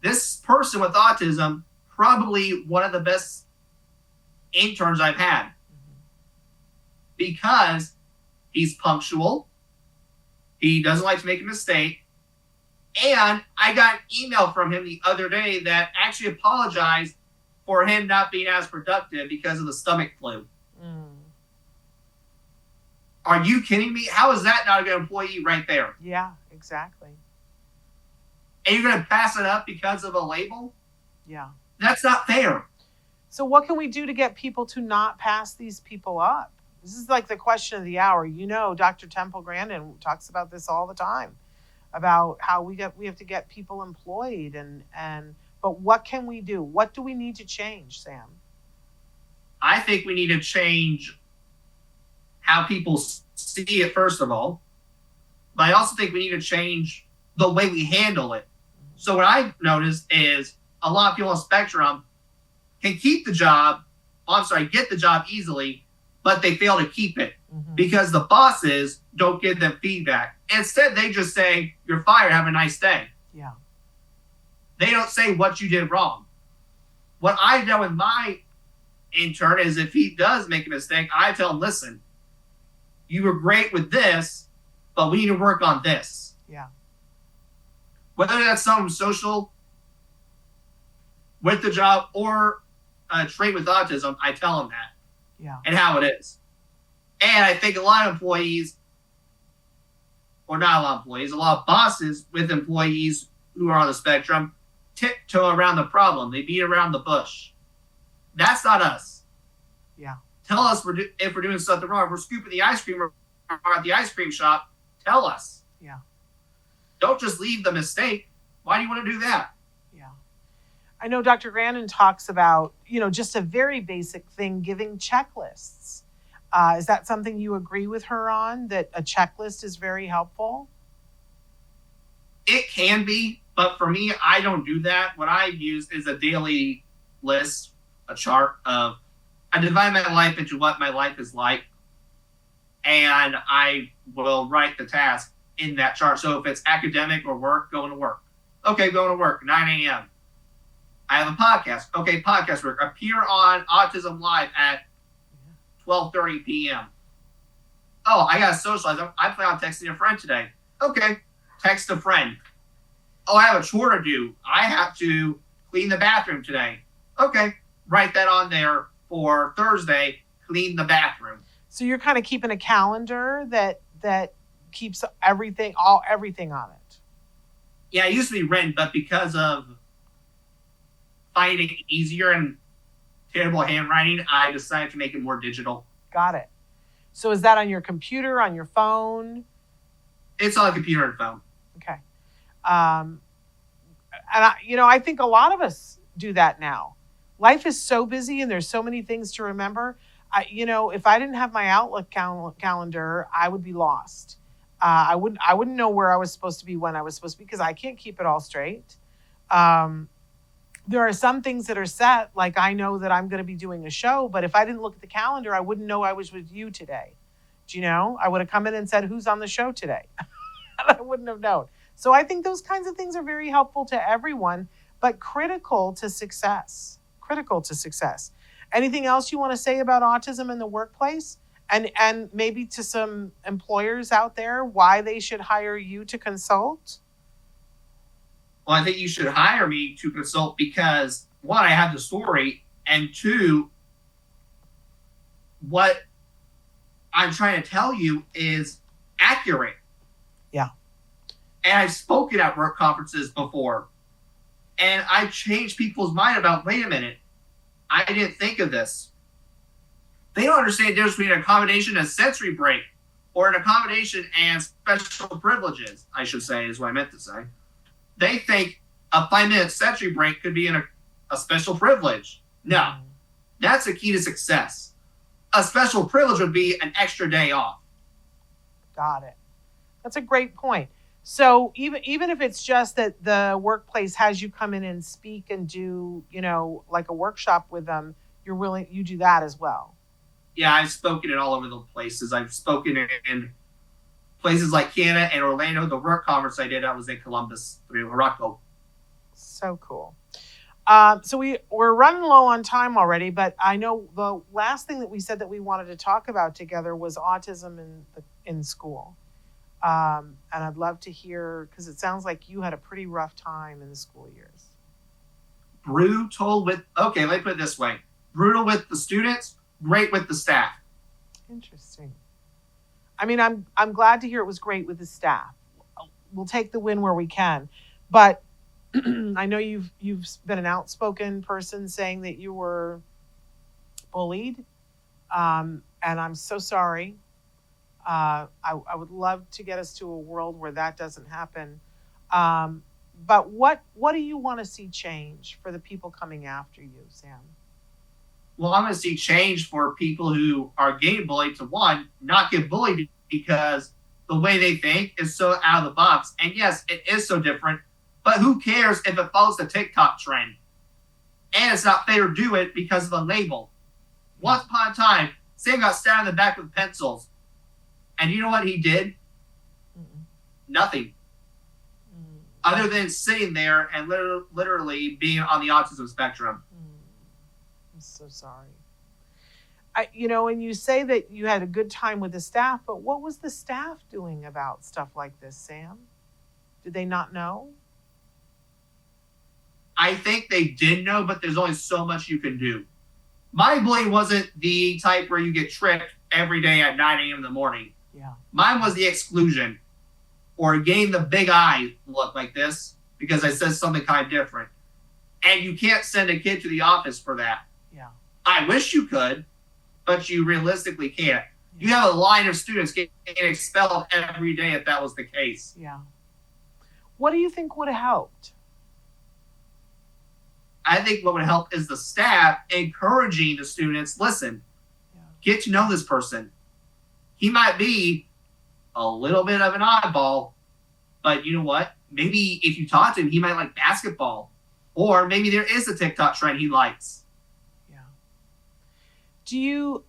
Speaker 4: This person with autism, probably one of the best interns I've had, because he's punctual, he doesn't like to make a mistake, and I got an email from him the other day that actually apologized for him not being as productive because of the stomach flu. Are you kidding me? How is that not a good employee right there?
Speaker 2: Yeah, exactly.
Speaker 4: And you're going to pass it up because of a label?
Speaker 2: Yeah.
Speaker 4: That's not fair.
Speaker 2: So what can we do to get people to not pass these people up? This is like the question of the hour. You know, Dr. Temple Grandin talks about this all the time, about how we have to get people employed but what can we do? What do we need to change, Sam?
Speaker 4: I think we need to change how people see it, first of all. But I also think we need to change the way we handle it. So what I've noticed is a lot of people on the spectrum can get the job easily, but they fail to keep it because the bosses don't give them feedback. Instead, they just say, "You're fired, have a nice day."
Speaker 2: Yeah.
Speaker 4: They don't say what you did wrong. What I've done with my intern is if he does make a mistake, I tell him, "Listen, you were great with this, but we need to work on this."
Speaker 2: Yeah.
Speaker 4: Whether that's some social with the job or a trait with autism, I tell him that.
Speaker 2: Yeah.
Speaker 4: And how it is. And I think a lot of employees, or not a lot of employees, a lot of bosses with employees who are on the spectrum tiptoe around the problem. They beat around the bush. That's not us.
Speaker 2: Yeah.
Speaker 4: Tell us if we're doing something wrong. If we're scooping the ice cream or at the ice cream shop, tell us.
Speaker 2: Yeah.
Speaker 4: Don't just leave the mistake. Why do you want to do that?
Speaker 2: Yeah. I know Dr. Grandin talks about, just a very basic thing, giving checklists. Is that something you agree with her on, that a checklist is very helpful?
Speaker 4: It can be, but for me, I don't do that. What I use is a daily list, a chart of, I divide my life into what my life is like, and I will write the task in that chart. So if it's academic or work, going to work. Okay, going to work, 9 a.m. I have a podcast. Okay, podcast work. Appear on Autism Live at 12:30 p.m. Oh, I got to socialize. I plan on texting a friend today. Okay, text a friend. Oh, I have a chore to do. I have to clean the bathroom today. Okay, write that on there for Thursday, clean the bathroom.
Speaker 2: So you're kind of keeping a calendar that keeps everything on it.
Speaker 4: Yeah, it used to be written, but because of finding it easier and terrible handwriting, I decided to make it more digital.
Speaker 2: Got it. So is that on your computer, on your phone?
Speaker 4: It's on a computer and phone.
Speaker 2: Okay. And I think a lot of us do that now. Life is so busy and there's so many things to remember. If I didn't have my Outlook calendar, I would be lost. I wouldn't know where I was supposed to be when I was supposed to be, because I can't keep it all straight. There are some things that are set, like I know that I'm going to be doing a show, but if I didn't look at the calendar, I wouldn't know I was with you today. Do you know? I would have come in and said, "Who's on the show today?" And I wouldn't have known. So I think those kinds of things are very helpful to everyone, but critical to success. Anything else you want to say about autism in the workplace? And maybe to some employers out there, why they should hire you to consult?
Speaker 4: Well, I think you should hire me to consult because, one, I have the story, and two, what I'm trying to tell you is accurate.
Speaker 2: Yeah.
Speaker 4: And I've spoken at work conferences before, and I've changed people's mind about, wait a minute, I didn't think of this. They don't understand the difference between an accommodation and a sensory break, or an accommodation and special privileges, I should say, is what I meant to say. They think a 5-minute sensory break could be a special privilege. No, that's the key to success. A special privilege would be an extra day off.
Speaker 2: Got it. That's a great point. So even if it's just that the workplace has you come in and speak and do, like a workshop with them, you do that as well.
Speaker 4: Yeah, I've spoken in all over the places. I've spoken in places like Canada and Orlando. The work conference I did, I was in Columbus, Morocco.
Speaker 2: So cool. So we're running low on time already, but I know the last thing that we said that we wanted to talk about together was autism in school. And I'd love to hear, because it sounds like you had a pretty rough time in the school years.
Speaker 4: Brutal with, okay, let me put it this way. Brutal with the students, great with the staff.
Speaker 2: Interesting. I mean, I'm glad to hear it was great with the staff. We'll take the win where we can. But I know you've been an outspoken person saying that you were bullied. And I'm so sorry. I would love to get us to a world where that doesn't happen. But what do you want to see change for the people coming after you, Sam?
Speaker 4: Well, I want to see change for people who are getting bullied to, one, not get bullied because the way they think is so out of the box. And yes, it is so different, but who cares if it follows the TikTok trend? And it's not fair to do it because of a label. Once upon a time, Sam got stabbed in the back with pencils. And you know what he did? Nothing. Other than sitting there and literally being on the autism spectrum.
Speaker 2: I'm so sorry. And you say that you had a good time with the staff, but what was the staff doing about stuff like this, Sam? Did they not know?
Speaker 4: I think they did know, but there's only so much you can do. My bullying wasn't the type where you get tricked every day at 9 a.m. in the morning.
Speaker 2: Yeah.
Speaker 4: Mine was the exclusion, or getting the big eye look like this because I said something kind of different. And you can't send a kid to the office for that.
Speaker 2: Yeah.
Speaker 4: I wish you could, but you realistically can't. You have a line of students getting expelled every day if that was the case.
Speaker 2: Yeah. What do you think would have helped?
Speaker 4: I think what would help is the staff encouraging the students, listen, get to know this person. He might be a little bit of an oddball, but you know what? Maybe if you talk to him, he might like basketball. Or maybe there is a TikTok trend he likes.
Speaker 2: Yeah. Do you,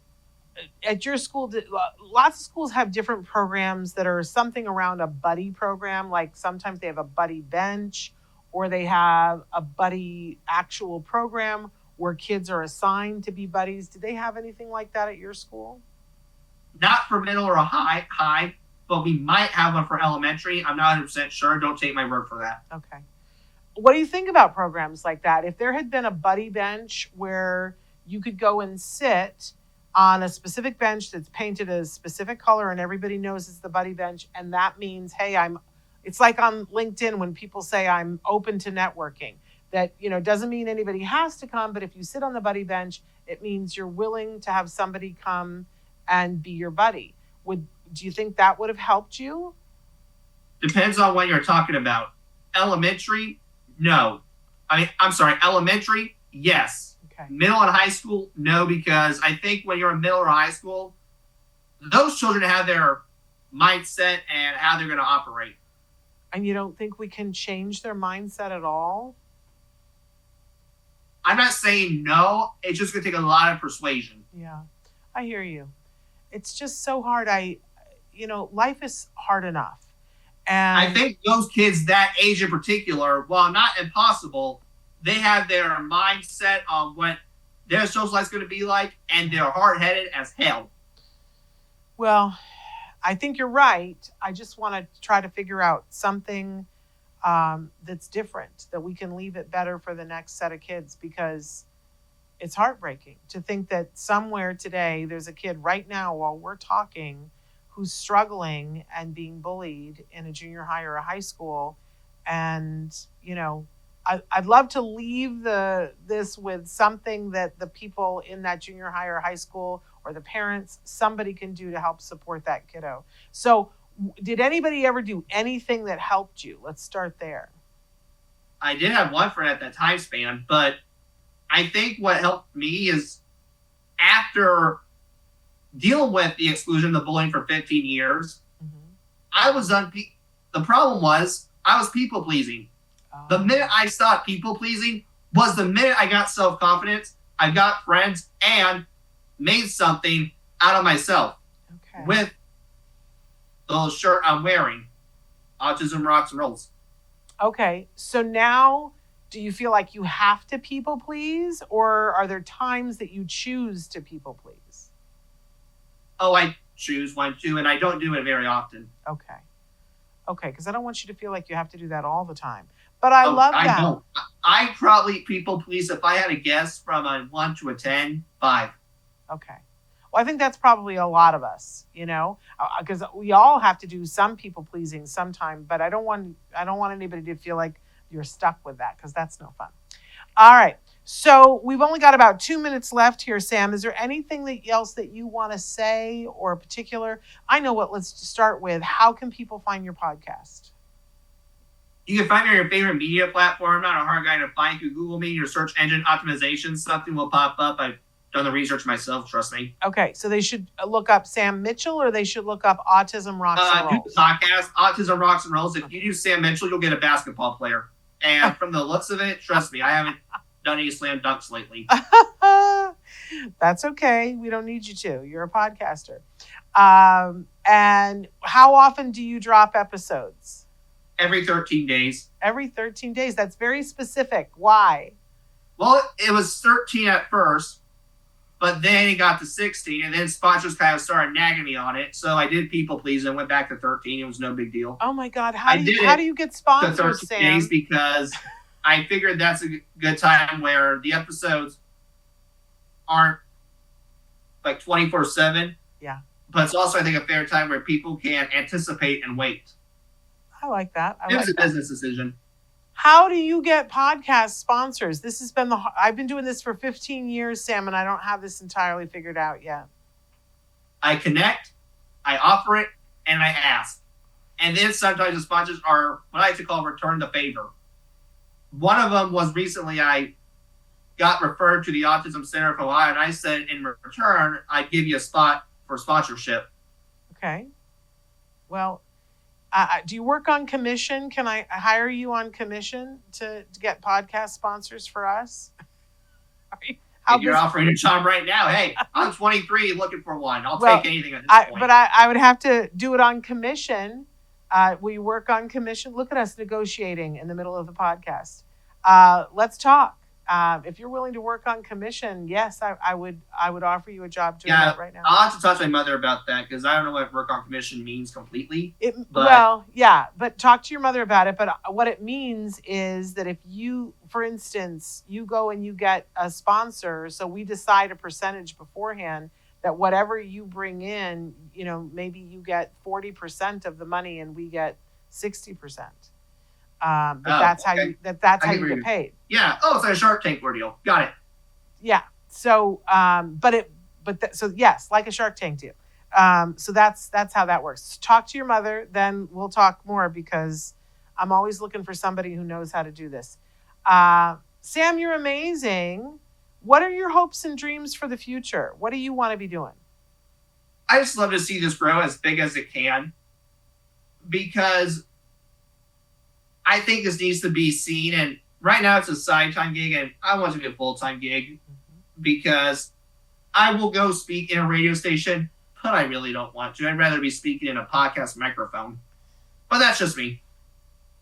Speaker 2: at your school, lots of schools have different programs that are something around a buddy program. Like sometimes they have a buddy bench, or they have a buddy actual program where kids are assigned to be buddies. Do they have anything like that at your school?
Speaker 4: Not for middle or high, but we might have one for elementary. I'm not 100% sure. Don't take my word for that.
Speaker 2: Okay. What do you think about programs like that? If there had been a buddy bench where you could go and sit on a specific bench that's painted a specific color and everybody knows it's the buddy bench, and that means, hey, it's like on LinkedIn when people say I'm open to networking. That, doesn't mean anybody has to come, but if you sit on the buddy bench, it means you're willing to have somebody come and be your buddy. Do you think that would have helped you?
Speaker 4: Depends on what you're talking about. Elementary, no. Elementary, yes.
Speaker 2: Okay.
Speaker 4: Middle and high school, no, because I think when you're in middle or high school, those children have their mindset and how they're going to operate.
Speaker 2: And you don't think we can change their mindset at all?
Speaker 4: I'm not saying no. It's just going to take a lot of persuasion.
Speaker 2: Yeah, I hear you. It's just so hard. Life is hard enough. And
Speaker 4: I think those kids that age in particular, while not impossible, they have their mindset on what their social life's going to be like, and they're hard-headed as hell.
Speaker 2: Well, I think you're right. I just want to try to figure out something that's different, that we can leave it better for the next set of kids, because it's heartbreaking to think that somewhere today there's a kid right now while we're talking who's struggling and being bullied in a junior high or a high school. And, I'd love to leave this with something that the people in that junior high or high school or the parents, somebody can do to help support that kiddo. So did anybody ever do anything that helped you? Let's start there.
Speaker 4: I did have one friend at that time span, but I think what helped me is after dealing with the exclusion, the bullying for 15 years, I was the problem was I was people pleasing. The minute I stopped people pleasing was the minute I got self-confidence, I got friends, and made something out of myself.
Speaker 2: Okay.
Speaker 4: With the shirt I'm wearing. Autism Rocks and Rolls.
Speaker 2: Okay. So now, do you feel like you have to people please, or are there times that you choose to people please?
Speaker 4: Oh, I choose one too, and I don't do it very often.
Speaker 2: Okay. Okay, because I don't want you to feel like you have to do that all the time. But I love that.
Speaker 4: I don't. I probably people please if I had a guess from a 1 to a 10, 5.
Speaker 2: Okay. Well, I think that's probably a lot of us, because we all have to do some people pleasing sometime, but I don't want anybody to feel like you're stuck with that, because that's no fun. All right. So we've only got about 2 minutes left here, Sam. Is there anything else that you want to say, or particular? I know what. Let's start with, how can people find your podcast?
Speaker 4: You can find me on your favorite media platform. Not a hard guy to find. If you Google me, your search engine optimization, something will pop up. I've done the research myself, trust me.
Speaker 2: Okay, so they should look up Sam Mitchell, or they should look up Autism Rocks and Rolls?
Speaker 4: Do the podcast, Autism Rocks and Rolls. If you do Sam Mitchell, you'll get a basketball player. And from the looks of it, trust me, I haven't done any slam dunks lately.
Speaker 2: That's okay. We don't need you to. You're a podcaster. And how often do you drop episodes?
Speaker 4: Every 13 days.
Speaker 2: Every 13 days. That's very specific. Why?
Speaker 4: Well, it was 13 at first, but then it got to 16, and then sponsors kind of started nagging me on it. So I did people please and went back to 13. It was no big deal.
Speaker 2: Oh my God. How do you get sponsors,
Speaker 4: 13
Speaker 2: Sam?
Speaker 4: days because I figured that's a good time where the episodes aren't like 24/7.
Speaker 2: Yeah.
Speaker 4: But it's also, I think, a fair time where people can anticipate and wait.
Speaker 2: I like that.
Speaker 4: It was a business decision.
Speaker 2: How do you get podcast sponsors? This has been I've been doing this for 15 years, Sam, and I don't have this entirely figured out yet.
Speaker 4: I connect, I offer it, and I ask. And then sometimes the sponsors are what I like to call return the favor. One of them was recently I got referred to the Autism Center of Ohio, and I said in return, I'd give you a spot for sponsorship.
Speaker 2: Okay. Well, do you work on commission? Can I hire you on commission to get podcast sponsors for us?
Speaker 4: You're offering a job right now. Hey, I'm 23 looking for one. I'll take anything at this point.
Speaker 2: But I would have to do it on commission. We work on commission. Look at us negotiating in the middle of the podcast. Let's talk. If you're willing to work on commission, yes, I would offer you a job doing that right now.
Speaker 4: I'll have to talk to my mother about that because I don't know what work on commission means completely.
Speaker 2: But talk to your mother about it. But what it means is that if you, for instance, you go and you get a sponsor, so we decide a percentage beforehand that whatever you bring in, maybe you get 40% of the money and we get 60%. That's how you get paid.
Speaker 4: Yeah. Oh, it's like a Shark Tank deal. Got it.
Speaker 2: Yeah. So, so yes, like a Shark Tank deal. So that's how that works. Talk to your mother, then we'll talk more because I'm always looking for somebody who knows how to do this. Sam, you're amazing. What are your hopes and dreams for the future? What do you want to be doing?
Speaker 4: I just love to see this grow as big as it can because I think this needs to be seen. And right now it's a side-time gig, and I want it to be a full-time gig because I will go speak in a radio station, but I really don't want to. I'd rather be speaking in a podcast microphone. But that's just me.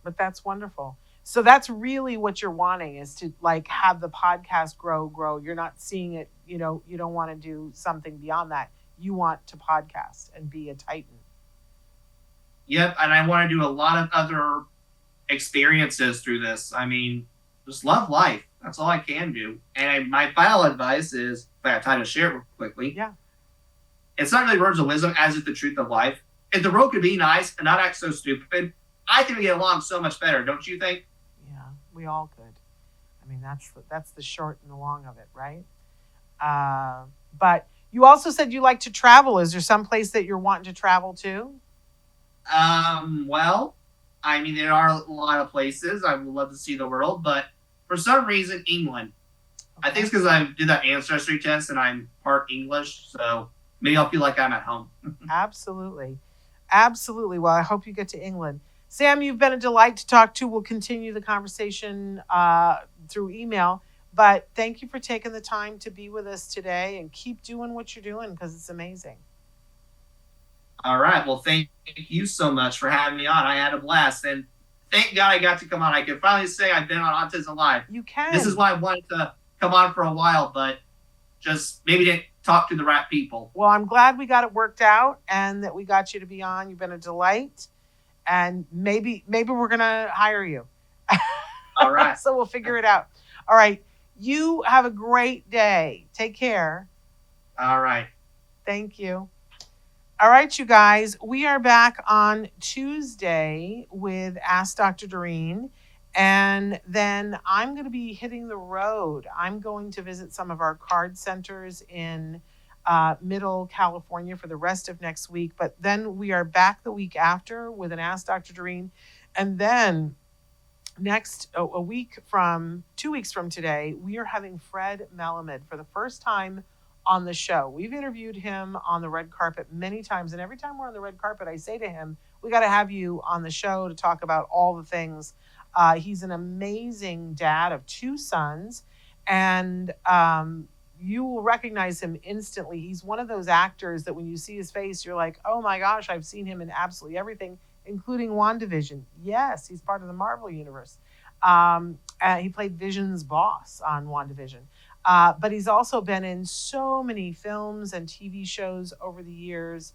Speaker 2: But that's wonderful. So that's really what you're wanting, is to have the podcast grow. You're not seeing it, you don't want to do something beyond that. You want to podcast and be a titan.
Speaker 4: Yep, and I want to do a lot of other experiences through this. I mean, just love life. That's all I can do. And my final advice is, if I have time to share it real quickly.
Speaker 2: Yeah.
Speaker 4: It's not really words of wisdom, as is the truth of life. If the world could be nice and not act so stupid, I think we get along so much better, don't you think?
Speaker 2: Yeah, we all could. I mean, that's the short and the long of it, right? But you also said you like to travel. Is there some place that you're wanting to travel to?
Speaker 4: Well, I mean, there are a lot of places. I would love to see the world, but for some reason, England. Okay. I think it's because I did that ancestry test and I'm part English, so maybe I'll feel like I'm at home.
Speaker 2: Absolutely. Absolutely. Well, I hope you get to England. Sam, you've been a delight to talk to. We'll continue the conversation through email, but thank you for taking the time to be with us today, and keep doing what you're doing because it's amazing.
Speaker 4: All right. Well, thank you so much for having me on. I had a blast, and thank God I got to come on. I can finally say I've been on Autism Live.
Speaker 2: You can.
Speaker 4: This is why I wanted to come on for a while, but just maybe didn't talk to the right people.
Speaker 2: Well, I'm glad we got it worked out and that we got you to be on. You've been a delight, and maybe we're gonna hire you.
Speaker 4: All right.
Speaker 2: So we'll figure it out. All right. You have a great day. Take care.
Speaker 4: All right.
Speaker 2: Thank you. All right, you guys, we are back on Tuesday with Ask Dr. Doreen, and then I'm going to be hitting the road. I'm going to visit some of our card centers in Middle California for the rest of next week, but then we are back the week after with an Ask Dr. Doreen, and then next, 2 weeks from today, we are having Fred Melamed for the first time on the show. We've interviewed him on the red carpet many times, and every time we're on the red carpet, I say to him, we got to have you on the show to talk about all the things. He's an amazing dad of 2 sons, and you will recognize him instantly. He's one of those actors that when you see his face, you're like, oh my gosh, I've seen him in absolutely everything, including WandaVision. Yes, he's part of the Marvel universe. He played Vision's boss on WandaVision. But he's also been in so many films and TV shows over the years,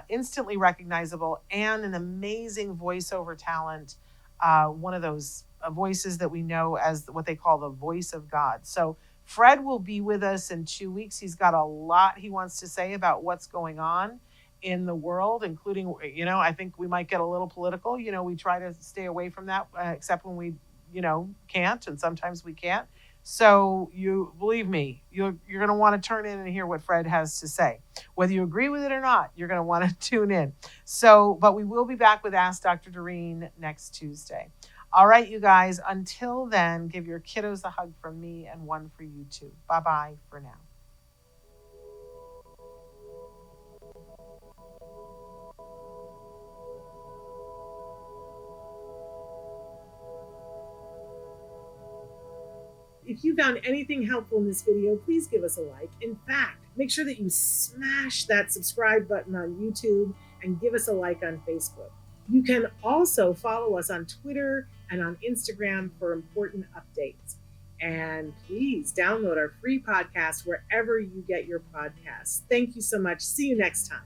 Speaker 2: instantly recognizable, and an amazing voiceover talent, one of those voices that we know as what they call the voice of God. So Fred will be with us in 2 weeks. He's got a lot he wants to say about what's going on in the world, including, I think we might get a little political. We try to stay away from that, except when we, can't, and sometimes we can't. So you believe me, you're going to want to turn in and hear what Fred has to say. Whether you agree with it or not, you're going to want to tune in. So, but we will be back with Ask Dr. Doreen next Tuesday. All right, you guys, until then, give your kiddos a hug from me and one for you too. Bye-bye for now. If you found anything helpful in this video, please give us a like. In fact, make sure that you smash that subscribe button on YouTube and give us a like on Facebook. You can also follow us on Twitter and on Instagram for important updates. And please download our free podcast wherever you get your podcasts. Thank you so much. See you next time.